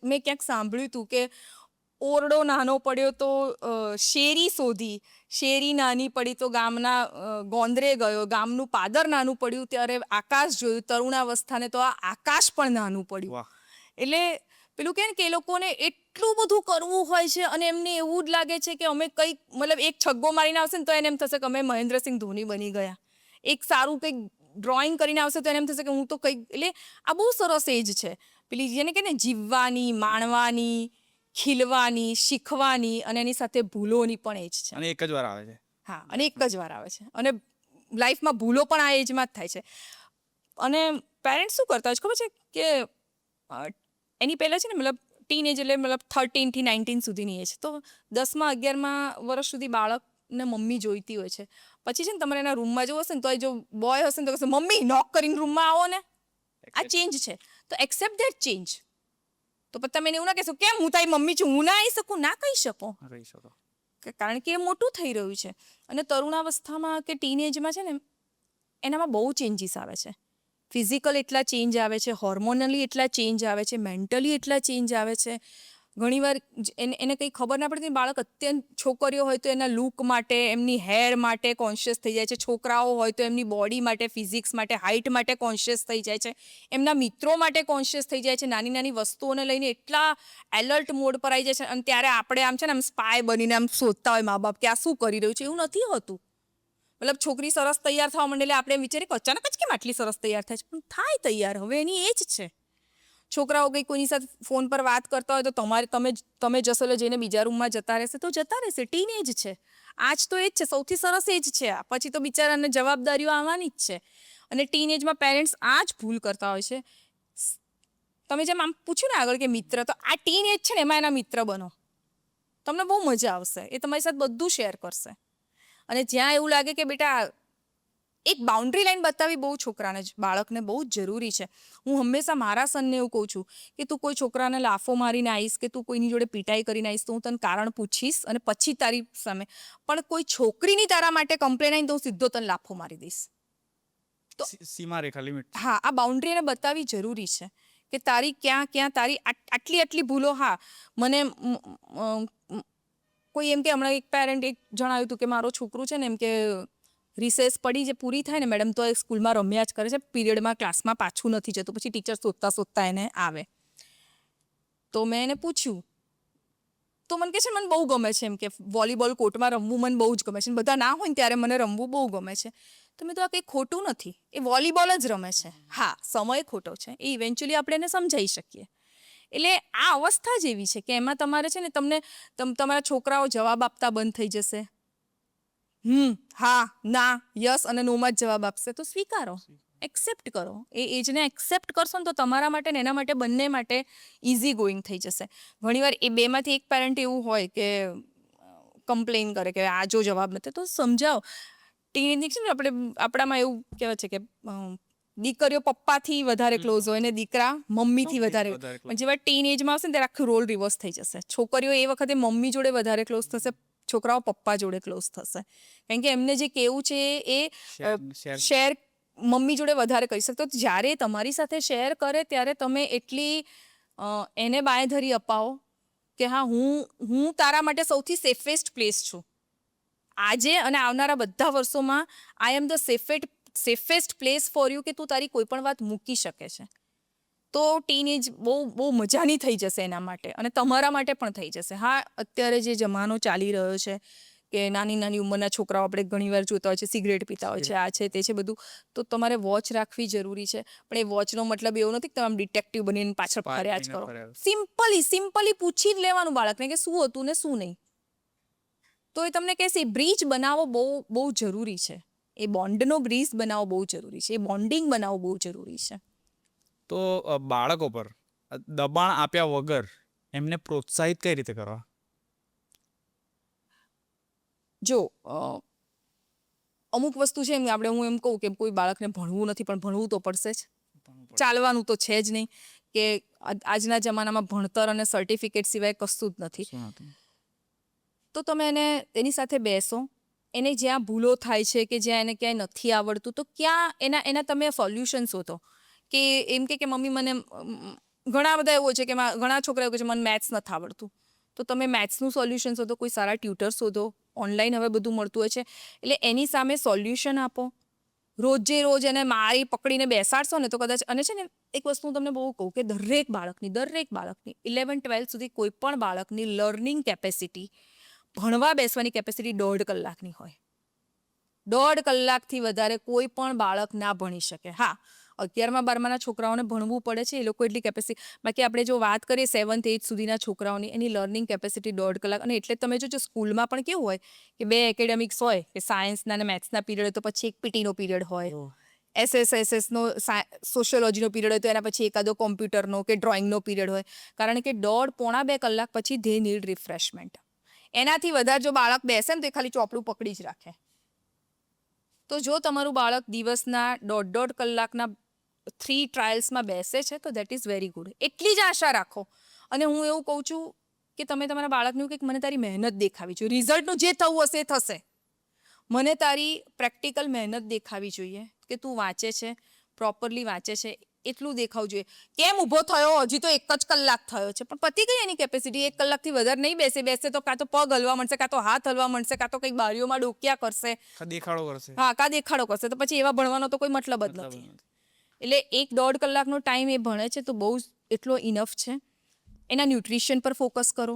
મેં ક્યાંક સાંભળ્યું હતું કે ઓરડો નાનો પડ્યો તો શેરી શોધી, શેરી નાની પડી તો ગામના ગોંદરે ગયો, ગામનું પાદર નાનું પડ્યું ત્યારે આકાશ જોયું, તરુણાવસ્થાને તો આ આકાશ પણ નાનું પડ્યું. વાહ. એટલે પેલું કહે ને કે એ લોકોને એટલું બધું કરવું હોય છે અને એમને એવું જ લાગે છે કે અમે કંઈક મતલબ એક છગ્ગો મારીને આવશે ને તો એને એમ થશે કે અમે મહેન્દ્રસિંહ ધોની બની ગયા. એક સારું કંઈક ડ્રોઈંગ કરીને આવશે તો એને એમ થશે કે હું તો કંઈક, એટલે આ બહુ સરસ એજ છે પેલી જેને કહે ને જીવવાની, માણવાની, ખીલવાની, શીખવાની અને એની સાથે ભૂલોની પણ એજ છે. અને એક જ વાર આવે છે. હા, અને એક જ વાર આવે છે અને લાઈફમાં ભૂલો પણ આ એજમાં જ થાય છે. અને પેરેન્ટ્સ શું કરતા હોય છે ખબર છે કે એની પહેલાં છે ને મતલબ ટીન એજ એટલે મતલબ 13 થી 19 સુધીની એજ, તો 10માં 11માં વર્ષ સુધી બાળકને મમ્મી જોઈતી હોય છે. પછી છે ને તમારે એના રૂમમાં જવું હશે ને તો એ જો બોય હશે ને તો કહેશે મમ્મી નોક કરીને રૂમમાં આવો ને. આ ચેન્જ છે, તો એક્સેપ્ટ ધેટ ચેન્જ. તો પછી તમે એને એવું ના કહેશો કેમ હું તારી મમ્મી છું, હું ના આવી શકું, ના કહી શકો. રહી શકો. કારણ કે એ મોટું થઈ રહ્યું છે. અને તરુણાવસ્થામાં કે ટીનેજમાં છે ને એનામાં બહુ ચેન્જીસ આવે છે. ફિઝિકલ એટલા ચેન્જ આવે છે, હોર્મોનલી એટલા ચેન્જ આવે છે, મેન્ટલી એટલા ચેન્જ આવે છે. ઘણીવાર એને કંઈ ખબર ના પડતી, બાળક અત્યંત છોકરીઓ હોય તો એના લુક માટે, એમની હેર માટે કોન્શિયસ થઈ જાય છે, છોકરાઓ હોય તો એમની બોડી માટે, ફિઝિક્સ માટે, હાઇટ માટે કોન્શિયસ થઈ જાય છે, એમના મિત્રો માટે કોન્શિયસ થઈ જાય છે, નાની નાની વસ્તુઓને લઈને એટલા એલર્ટ મોડ પર આવી જાય છે. અને ત્યારે આપણે આમ છે ને આમ સ્પાય બનીને આમ શોધતા હોય મા બાપ કે આ શું કરી રહ્યું છે, એવું નથી હોતું. મતલબ છોકરી સરસ તૈયાર થવા માંડે એટલે આપણે એમ વિચારીએ કે અચાનક જ કેમ આટલી સરસ તૈયાર થાય છે, પણ થાય તૈયાર, હવે એની એજ છે. છોકરાઓ કંઈ કોઈની સાથે ફોન પર વાત કરતા હોય તો તમે જશો એટલે જઈને બીજા રૂમમાં જતા રહેશે તો જતા રહેશે. ટીન એજ છે, આજ તો એ જ છે, સૌથી સરસ એજ છે. આ પછી તો બિચારાને જવાબદારીઓ આવવાની જ છે. અને ટીન એજમાં પેરેન્ટ્સ આ જ ભૂલ કરતા હોય છે. તમે જેમ આમ પૂછ્યું ને આગળ કે મિત્ર, તો આ ટીન એજ છે ને એમાં એના મિત્ર બનો, તમને બહુ મજા આવશે. એ તમારી સાથે બધું શેર કરશે. અને જ્યાં એવું લાગે કે બેટા એક બાઉન્ડ્રી લાઈન બતાવવી બહુ છોકરાને બાળકને બહુ જ જરૂરી છે. હું હંમેશા મારા સનને એવું કહું છું કે તું કોઈ છોકરાને લાફો મારીને આવીશ કે તું કોઈની જોડે પીટાઈ કરીને આવીશ તો હું તને કારણ પૂછીશ અને પછી તારી સામે, પણ કોઈ છોકરીની તારા માટે કમ્પ્લેન આવીને તો હું સીધો તને લાફો મારી દઈશ. સીમા રેખા, લિમિટ. હા, આ બાઉન્ડ્રી એને બતાવવી જરૂરી છે કે તારી ક્યાં તારી આટલી ભૂલો. હા, મને કોઈ એમ કે હમણાં એક પેરેન્ટ એક જણાવ્યું હતું કે મારો છોકરું છે ને એમ કે રિસેસ પડી જે પૂરી થાય ને મેડમ તો એ સ્કૂલમાં રમ્યા જ કરે છે, પીરિયડમાં ક્લાસમાં પાછું નથી જતું, પછી ટીચર શોધતા એને આવે. તો મેં એને પૂછ્યું તો મને કહે છે મને બહુ ગમે છે એમ કે વોલીબોલ કોર્ટમાં રમવું મને બહુ જ ગમે છે, બધા ના હોય ને ત્યારે મને રમવું બહુ ગમે છે. તો મેં તો આ કંઈ ખોટું નથી, એ વોલીબોલ જ રમે છે. હા, સમય ખોટો છે એ ઇવેન્ચ્યુઅલી આપણે એને સમજાવી શકીએ. એટલે આ અવસ્થા જ એવી છે કે એમાં તમારે છે ને તમારા છોકરાઓ જવાબ આપતા બંધ થઈ જશે. હા, ના, યસ અને નોમાં જ જવાબ આપશે. તો સ્વીકારો, એક્સેપ્ટ કરો. એ એજને એક્સેપ્ટ કરશો ને તો તમારા માટે ને એના માટે બંને માટે ઇઝી ગોઈંગ થઈ જશે. ઘણીવાર એ બેમાંથી એક પેરેન્ટ એવું હોય કે કમ્પ્લેન કરે કે આ જો જવાબ નથી, તો સમજાવો. ટીનેજ છે ને આપણામાં એવું કહેવાય છે કે દીકરીઓ પપ્પાથી વધારે ક્લોઝ હોય ને દીકરા મમ્મીથી વધારે. પણ જેવા ટીન એજમાં આવશે ને ત્યારે આખું રોલ રિવર્સ થઈ જશે. છોકરીઓ એ વખતે મમ્મી જોડે વધારે ક્લોઝ થશે, છોકરાઓ પપ્પા જોડે ક્લોઝ થશે. કારણ કે એમને જે કહેવું છે એ શેર મમ્મી જોડે વધારે કરી શકતો. જ્યારે તમારી સાથે શેર કરે ત્યારે તમે એટલી એને બાંયધરી અપાવો કે હા હું તારા માટે સૌથી સેફેસ્ટ પ્લેસ છું. આજે અને આવનારા બધા વર્ષોમાં I am the safest place for you, કે તું તારી કોઈ પણ વાત મૂકી શકે છે. તો ટીનેજ બહુ મજાની થઈ જશે એના માટે અને તમારા માટે પણ થઈ જશે. હા, અત્યારે જે જમાનો ચાલી રહ્યો છે કે નાની ઉંમરના છોકરાઓ આપણે ઘણીવાર જોતા હોય છે સિગરેટ પીતા હોય છે, આ છે તે છે બધું, તો તમારે વોચ રાખવી જરૂરી છે. પણ એ વોચનો મતલબ એવો નથી કે તમે આમ ડિટેક્ટિવ બનીને પાછળ ફર્યા જ કરો. સિમ્પલી પૂછી જ લેવાનું બાળકને કે શું હતું ને શું નહીં. તો એ તમને કહેશે બ્રિજ બનાવવો બહુ જરૂરી છે. એ બોન્ડનો બ્રિજ બનાવવો બહુ જરૂરી છે. એ બોન્ડિંગ બનાવવું બહુ જરૂરી છે. તો બાળકો પર દબાણ આપ્યા વગર એમને પ્રોત્સાહિત કઈ રીતે કરવા? જો અમુક વસ્તુ છે એમ હું એમ કહું કે કોઈ બાળકને ભણવું નથી પણ ભણવું તો પડશે જ, ચાલવાનું તો છે જ નહીં. કે આજના જમાનામાં ભણતર અને સર્ટિફિકેટ સિવાય કશું જ નથી. તો તમે એની સાથે બેસો, એને જ્યાં ભૂલો થાય છે કે જ્યાં એને ક્યાંય નથી આવડતું તો ક્યાં એના તમે સોલ્યુશન શોધો. કે એમ કે મમ્મી મને ઘણા બધા એવું છે કે ઘણા છોકરા એવું કહે છે મને મેથ્સ નથી આવડતું. તો તમે મેથ્સનું સોલ્યુશન શોધો, કોઈ સારા ટ્યુટર શોધો, ઓનલાઈન હવે બધું મળતું હોય છે, એટલે એની સામે સોલ્યુશન આપો. રોજે રોજ એને મારી પકડીને બેસાડશો ને તો કદાચ, અને છે ને એક વસ્તુ હું તમને બહુ કહું કે દરેક બાળકની 11-12 સુધી કોઈ પણ બાળકની લર્નિંગ કેપેસિટી, ભણવા બેસવાની કેપેસિટી 1.5 કલાકની હોય. 1.5 કલાકથી વધારે કોઈ પણ બાળક ના ભણી શકે. હા, 11મા-12માના છોકરાઓને ભણવું પડે છે, એ લોકો એટલી કેપેસિટી. બાકી આપણે જો વાત કરીએ 7th 8th સુધીના છોકરાઓની, એની લર્નિંગ કેપેસિટી 1.5 કલાક. અને એટલે તમે જો સ્કૂલમાં પણ કેવું હોય કે 2 એકેડેમિક્સ હોય, કે સાયન્સના અને મેથ્સના પીરિયડ હોય તો પછી એક પીટીનો પીરિયડ હોય, એસએસએસનો સોશિયોલોજીનો પીરિયડ હોય તો એના પછી એકાદો કોમ્પ્યુટરનો કે ડ્રોઈંગનો પીરિયડ હોય. કારણ કે 1.5-પોણા 2 કલાક પછી ધે નીડ રિફ્રેશમેન્ટ. એનાથી વધારે જો બાળક બેસે ને તો એ ખાલી ચોપડું પકડી જ રાખે. તો જો તમારું બાળક દિવસના 1.5 કલાકના 3 ટ્રાયલ્સમાં બેસે છે તો દેટ ઇઝ વેરી ગુડ. એટલી જ આશા રાખો. અને હું એવું કહું છું કે તમે તમારા બાળકને એવું કે મને તારી મહેનત દેખાવી જોઈએ. રિઝલ્ટનું જે થવું હશે એ થશે. મને તારી પ્રેક્ટિકલ મહેનત દેખાવી જોઈએ કે તું વાંચે છે, પ્રોપરલી વાંચે છે, એટલું દેખાવું જોઈએ. કેમ ઊભો થયો? હજી તો 1 જ કલાક થયો છે, પણ પતી ગઈ એની કેપેસિટી. 1 કલાકથી વધારે નહીં બેસે તો કાં તો પગ હલવા મળશે, કાં તો હાથ હલવા મળશે, કાં તો કંઈક બારીઓમાં ડોક્યા કરશે. દેખાડો કરશે. હા, કાં દેખાડો કરશે. તો પછી એવા ભણવાનો તો કોઈ મતલબ જ નથી. એટલે 1-1.5 કલાકનો ટાઈમ એ ભણે છે તો બહુ જ એટલો ઇનફ છે. એના ન્યુટ્રિશન પર ફોકસ કરો,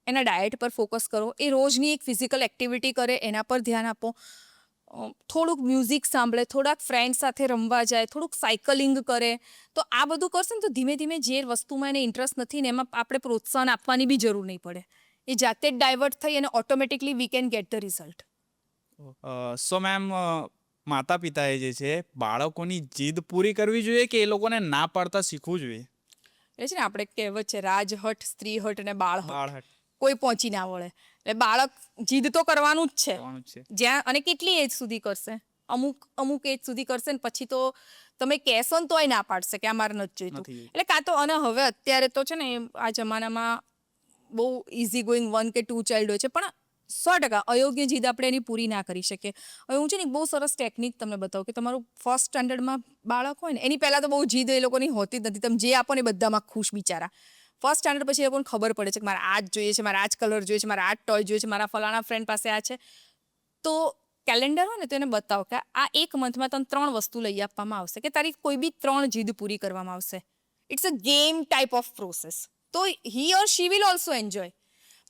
એના ડાયટ પર ફોકસ કરો, એ રોજની એક ફિઝિકલ એક્ટિવિટી કરે એના પર ધ્યાન આપો, થોડુંક મ્યુઝિક સાંભળે, થોડાક ફ્રેન્ડ સાથે રમવા જાય, થોડુંક સાયકલિંગ કરે. તો આ બધું કરશે ને તો ધીમે ધીમે જે વસ્તુમાં એને ઇન્ટરેસ્ટ નથી ને એમાં આપણે પ્રોત્સાહન આપવાની બી જરૂર નહીં પડે. એ જાતે જ ડાયવર્ટ થઈ અને automatically we can get the result. So ma'am, માતા પિતાએ જે છે બાળકોની જીદ પૂરી કરવી જોઈએ કે એ લોકોને ના પાડતા શીખવું જોઈએ? એટલે છે ને આપણે કહેવત છે, રાજહટ, સ્ત્રીહટ અને બાળહટ. બાળહટ કોઈ પહોંચી ના વળે. એટલે બાળક જીદ તો કરવાનું જ છે. કરવાનું જ છે. જ્યાં, અને કેટલી એજ સુધી કરશે? અમુક એજ સુધી કરશે ને પછી તો તમે કહેશો ને તોય ના પાડશે કે આ મારે નથી જોઈતું. નથી. એટલે કાં તો, અને હવે અત્યારે તો છે ને આ જમાનામાં બહુ ઇઝી ગોઈંગ 1 કે 2 ચાઇલ્ડ હોય છે, પણ 100% અયોગ્ય જીદ આપણે એની પૂરી ના કરી શકીએ. હવે હું છે ને એક બહુ સરસ ટેકનિક તમને બતાવું કે તમારું ફર્સ્ટ સ્ટાન્ડર્ડમાં બાળક હોય ને એની પહેલાં તો બહુ જીદ એ લોકોની હોતી જ નથી. તમે જે આપો ને એ બધામાં ખુશ બિચારા. ફર્સ્ટ સ્ટાન્ડર્ડ પછી એ લોકોને ખબર પડે છે કે મારે આ જ જોઈએ છે, મારે આ જ કલર જોઈએ છે, મારે આ જ ટોય જોઈએ છે, મારા ફલાણા ફ્રેન્ડ પાસે આ છે. તો કેલેન્ડર હોય ને તો એને બતાવો કે આ 1 મંથમાં તને 3 વસ્તુ લઈ આપવામાં આવશે, કે તારી કોઈ બી 3 જીદ પૂરી કરવામાં આવશે. It's a game type of process. તો he or she will also enjoy.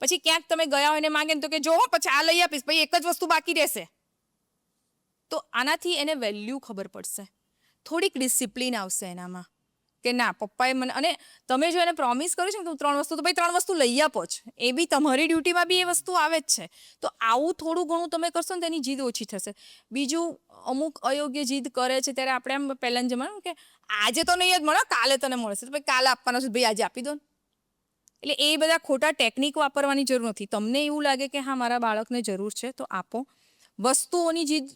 પછી ક્યાંક તમે ગયા હોય ને માંગે ને તો કે જો પછી આ લઈ આપીશ, પછી એક જ વસ્તુ બાકી રહેશે. તો આનાથી એને વેલ્યુ ખબર પડશે, થોડીક ડિસિપ્લિન આવશે એનામાં કે ના પપ્પાએ મને, અને તમે જો એને પ્રોમિસ કર્યું છે ને કે હું 3 વસ્તુ, તો ભાઈ 3 વસ્તુ લઈ આપો જ. એ બી તમારી ડ્યુટીમાં બી એ વસ્તુ આવે જ છે. તો આવું થોડું ઘણું તમે કરશો ને તો એની જીદ ઓછી થશે. બીજું, અમુક અયોગ્ય જીદ કરે છે ત્યારે આપણે આમ પહેલાંના જમાનામાં કે આજે તો નહીં જ મળે, કાલે તને મળશે, તો ભાઈ કાલે આપવાનો છે, ભાઈ આજે આપી દો ને. એટલે એ બધા ખોટા ટેકનિક વાપરવાની જરૂર નથી. તમને એવું લાગે કે હા મારા બાળકને જરૂર છે તો આપો. વસ્તુઓની જીદ,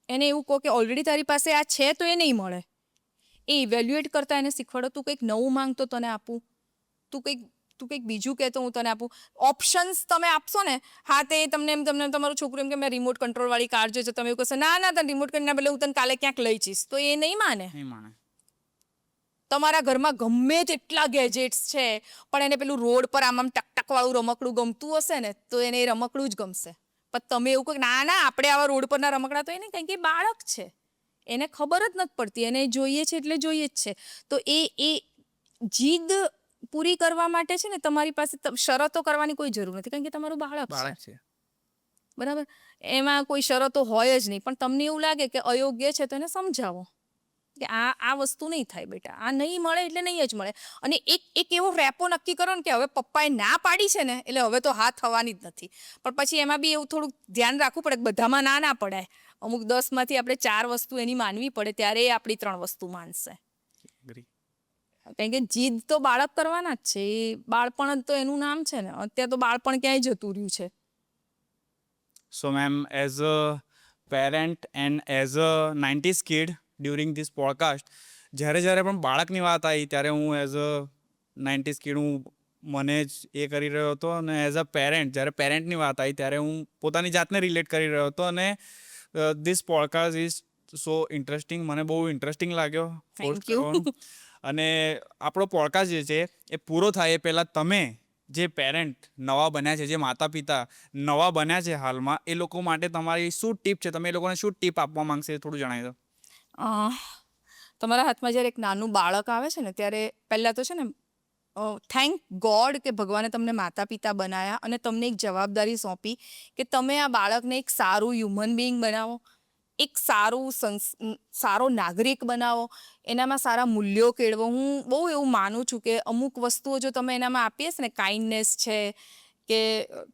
એને એવું કહો કે ઓલરેડી તારી પાસે આ છે તો એ નહીં મળે. એ ઇવેલ્યુએટ કરતાં એને શીખવાડો, તું કંઈક નવું માંગ તો તને આપું, તું કંઈક બીજું કહે તો હું તને આપું. ઓપ્શન્સ તમે આપશો ને, હા તે તમને તમારું છોકરું એમ કે મેં રિમોટ કંટ્રોલવાળી કાર જોઈએ છે, તમે એવું કહેશો ના તને રિમોટ કંટ્રોલ ના બદલે હું તને કાલે ક્યાંક લઈ જઈશ, તો એ નહીં માને. નહીં માને. તમારા ઘરમાં ગમે તેટલા ગેજેટ્સ છે પણ એને પેલું રોડ પર આમ ટકટકવાળું રમકડું ગમતું હશે ને તો એને એ રમકડું જ ગમશે. પણ તમે એવું કહો ના આપણે આવા રોડ પરના રમકડા તો એને કંઈ કે બાળક છે, એને ખબર જ નથી પડતી, એને જોઈએ છે એટલે જોઈએ જ છે. તો એ જીદ પૂરી કરવા માટે છે ને તમારી પાસે શરતો કરવાની કોઈ જરૂર નથી, કારણ કે તમારું બાળક છે. બરાબર, એમાં કોઈ શરતો હોય જ નહીં. પણ તમને એવું લાગે કે અયોગ્ય છે તો એને સમજાવો કે આ વસ્તુ નહીં થાય બેટા, આ નહીં મળે એટલે નહીં જ મળે. અને એક એવો રેપો નક્કી કરો ને કે હવે પપ્પાએ ના પાડી છે ને એટલે હવે તો હા થવાની જ નથી. પણ પછી એમાં બી એવું થોડુંક ધ્યાન રાખવું પડે કે બધામાં ના પડાય. અમુક 10માંથી આપણે 4 વસ્તુ એની માનવી પડે ત્યારે એ આપણી 3 વસ્તુ માનશે. કારણ કે જીદ તો બાળક કરવાના જ છે, એ બાળપણ જ તો એનું નામ છે ને. અત્યારે તો બાળપણ ક્યાંય જતું રહ્યું છે. So ma'am, as a parent and as a 90s kid during this podcast, જ્યારે પણ બાળકની વાત આવી ત્યારે હું એઝ અ 90s kid હું મને જ એ કરી રહ્યો હતો, અને એઝ અ પેરેન્ટ જ્યારે પેરેન્ટની વાત આવી ત્યારે હું પોતાની જાતને રિલેટ કરી રહ્યો હતો. અને this podcast is so interesting, મને બહુ ઇન્ટરેસ્ટિંગ લાગ્યો હોસ્ટ કરવાનું. અને આપણો પોડકાસ્ટ જે છે એ પૂરો થાય એ પહેલાં તમે જે પેરેન્ટ નવા બન્યા છે, જે માતા પિતા નવા બન્યા છે હાલમાં, એ લોકો માટે તમારી શું ટીપ છે? તમે એ લોકોને શું ટીપ આપવા માંગશે થોડું જણાવી દો. અ, તમારા હાથમાં જ્યારે એક નાનું બાળક આવે છે ને ત્યારે પહેલાં તો છે ને થેન્ક ગોડ કે ભગવાને તમને માતા પિતા બનાવ્યા અને તમને એક જવાબદારી સોંપી કે તમે આ બાળકને એક સારું હ્યુમન બિઈંગ બનાવો, એક સારો નાગરિક બનાવો, એનામાં સારા મૂલ્યો કેળવો. હું બહુ એવું માનું છું કે અમુક વસ્તુઓ જો તમે એનામાં આપીએ છે ને, કાઇન્ડનેસ છે કે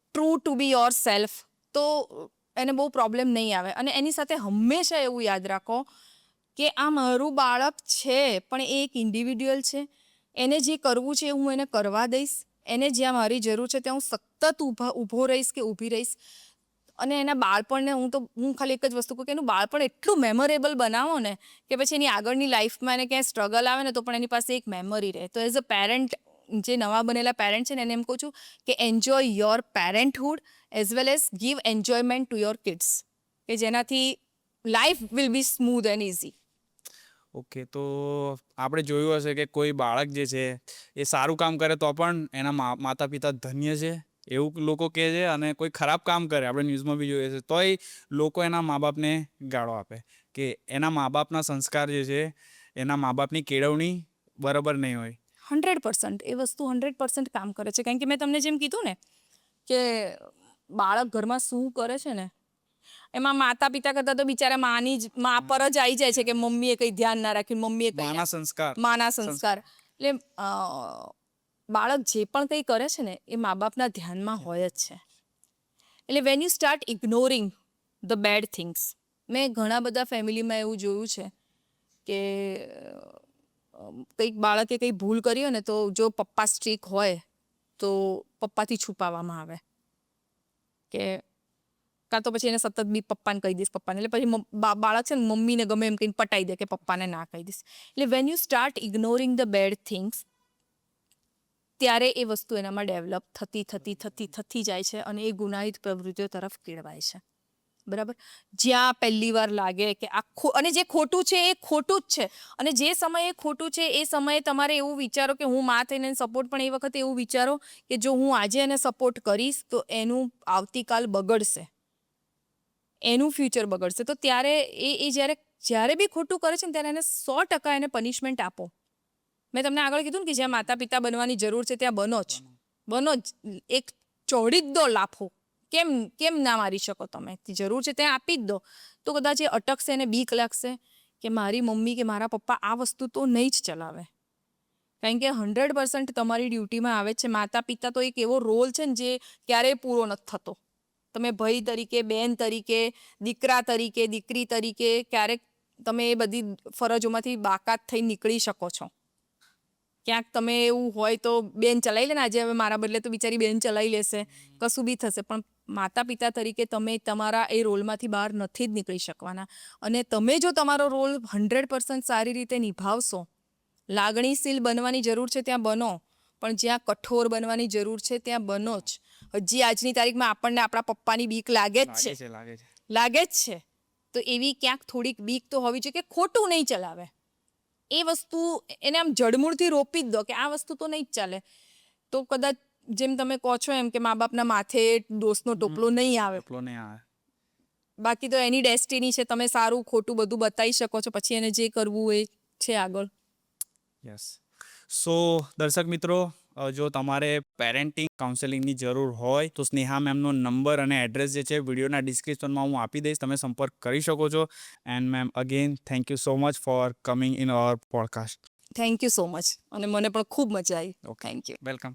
true to be yourself, તો એને બહુ પ્રોબ્લેમ નહીં આવે. અને એની સાથે હંમેશા એવું યાદ રાખો કે આ મારું બાળક છે પણ એ એક ઇન્ડિવિડ્યુઅલ છે. એને જે કરવું છે એ હું એને કરવા દઈશ. એને જ્યાં મારી જરૂર છે ત્યાં હું સતત ઊભો રહીશ કે ઊભી રહીશ. અને એના બાળપણને હું ખાલી એક જ વસ્તુ કહું કે એનું બાળપણ એટલું મેમોરેબલ બનાવો ને કે પછી એની આગળની લાઈફમાં એને ક્યાંય સ્ટ્રગલ આવે ને તો પણ એની પાસે એક મેમરી રહે. તો એઝ અ પેરેન્ટ, જે નવા બનેલા પેરેન્ટ છે ને, એને એમ કહું છું કે enjoy your parenthood as well as give enjoyment to your kids, કે જેનાથી life will be smooth and easy. Okay, તો આપણે જોયું હશે કે કોઈ બાળક જે છે એ સારું કામ કરે તો પણ એના માતા પિતા ધન્ય છે એવું લોકો કહે છે, અને કોઈ ખરાબ કામ કરે, આપણે ન્યૂઝમાં બી જોઈએ છે, તોય લોકો એના મા બાપને ગાળો આપે કે એના મા બાપના સંસ્કાર જે છે, એના મા બાપની કેળવણી બરાબર નહીં હોય. 100% એ વસ્તુ 100% કામ કરે છે. કારણ કે મેં તમને જેમ કીધું ને કે બાળક ઘરમાં શું કરે છે ને, એમાં માતા પિતા કરતાં તો બિચારા મા પર જ આવી જાય છે કે મમ્મીએ કંઈ ધ્યાન ના રાખ્યું, મમ્મીએ માના સંસ્કાર. માના સંસ્કાર. એટલે બાળક જે પણ કંઈ કરે છે ને એ મા બાપના ધ્યાનમાં હોય જ છે. એટલે when you start ignoring the bad things, મેં ઘણા બધા ફેમિલીમાં એવું જોયું છે કે કંઈક બાળકે કંઈ ભૂલ કરી હોય ને તો જો પપ્પા સ્ટ્રીક હોય તો પપ્પાથી છુપાવવામાં આવે કે કાં તો પછી એને સતત બી પપ્પાને કહી દઈશ, પપ્પાને. એટલે પછી બાળક છે ને મમ્મીને ગમે એમ કહીને પટાઈ દે કે પપ્પાને ના કહી દઈશ. એટલે when you start ignoring the bad things, ત્યારે એ વસ્તુ એનામાં ડેવલપ થતી જાય છે અને એ ગુનાહિત પ્રવૃત્તિઓ તરફ કેળવાય છે. બરાબર? જ્યાં પહેલી વાર લાગે કે અને જે ખોટું છે એ ખોટું જ છે, અને જે સમયે ખોટું છે એ સમયે તમારે એવું વિચારો કે હું માં થઈને સપોર્ટ, પણ એ વખતે એવું વિચારો કે જો હું આજે એને સપોર્ટ કરીશ તો એનું આવતીકાલ બગડશે, એનું ફ્યુચર બગડશે. તો ત્યારે એ જ્યારે બી ખોટું કરે છે ને ત્યારે એને 100% એને પનિશમેન્ટ આપો. મેં તમને આગળ કીધું ને કે જ્યાં માતા પિતા બનવાની જરૂર છે ત્યાં બનો જ. એક ચોડી જ દો લાફો. કેમ ના મારી શકો તમે? જરૂર છે ત્યાં આપી જ દો. તો કદાચ એ અટકશે, એને બીક લાગશે કે મારી મમ્મી કે મારા પપ્પા આ વસ્તુ તો નહીં જ ચલાવે. કારણ કે 100% તમારી ડ્યુટીમાં આવે છે. માતા પિતા તો એક એવો રોલ છે ને જે ક્યારેય પૂરો નથી થતો. તમે ભાઈ તરીકે, બેન તરીકે, દીકરા તરીકે, દીકરી તરીકે ક્યારેક તમે એ બધી ફરજોમાંથી બાકાત થઈ નીકળી શકો છો. ક્યાંક તમે એવું હોય તો બેન ચલાવી લે ને, આજે હવે મારા બદલે તો બિચારી બેન ચલાવી લેશે, કશું બી થશે, પણ માતા પિતા તરીકે તમે તમારા એ રોલમાંથી બહાર નથી જ નીકળી શકવાના. અને તમે જો તમારો રોલ 100% સારી રીતે નિભાવશો, લાગણીશીલ બનવાની જરૂર છે ત્યાં બનો, પણ જ્યાં કઠોર બનવાની જરૂર છે ત્યાં બનો જ. હજી આજની તારીખમાં આપણને આપણા પપ્પાની બીક લાગે જ છે. તો એવી ક્યાંક થોડીક બીક તો હોવી જોઈએ કે ખોટું નહીં ચલાવે. એ વસ્તુ એને આમ જડમૂળથી રોપી જ દો કે આ વસ્તુ તો નહીં જ ચાલે. તો કદાચ જેમ તમે કહો છો એમ કે મા બાપના માથે દોષનો ટોપલો નહીં આવે. બાકી તો એની ડેસ્ટિની છે, તમે સારું ખોટું બધું બતાવી શકો છો, પછી એને જે કરવું એ છે આગળ. યસ. સો દર્શક મિત્રો, જો તમારે પેરેન્ટિંગ કાઉન્સેલિંગની જરૂર હોય તો સ્નેહા મેમનો નંબર અને એડ્રેસ જે છે વિડીયોના ડિસ્ક્રિપ્શનમાં હું આપી દઈશ, તમે સંપર્ક કરી શકો છો. And ma'am, again thank you so much for coming in our podcast. Thank you so much. અને મને પણ ખૂબ મજા આવી. Okay, thank you. વેલકમ.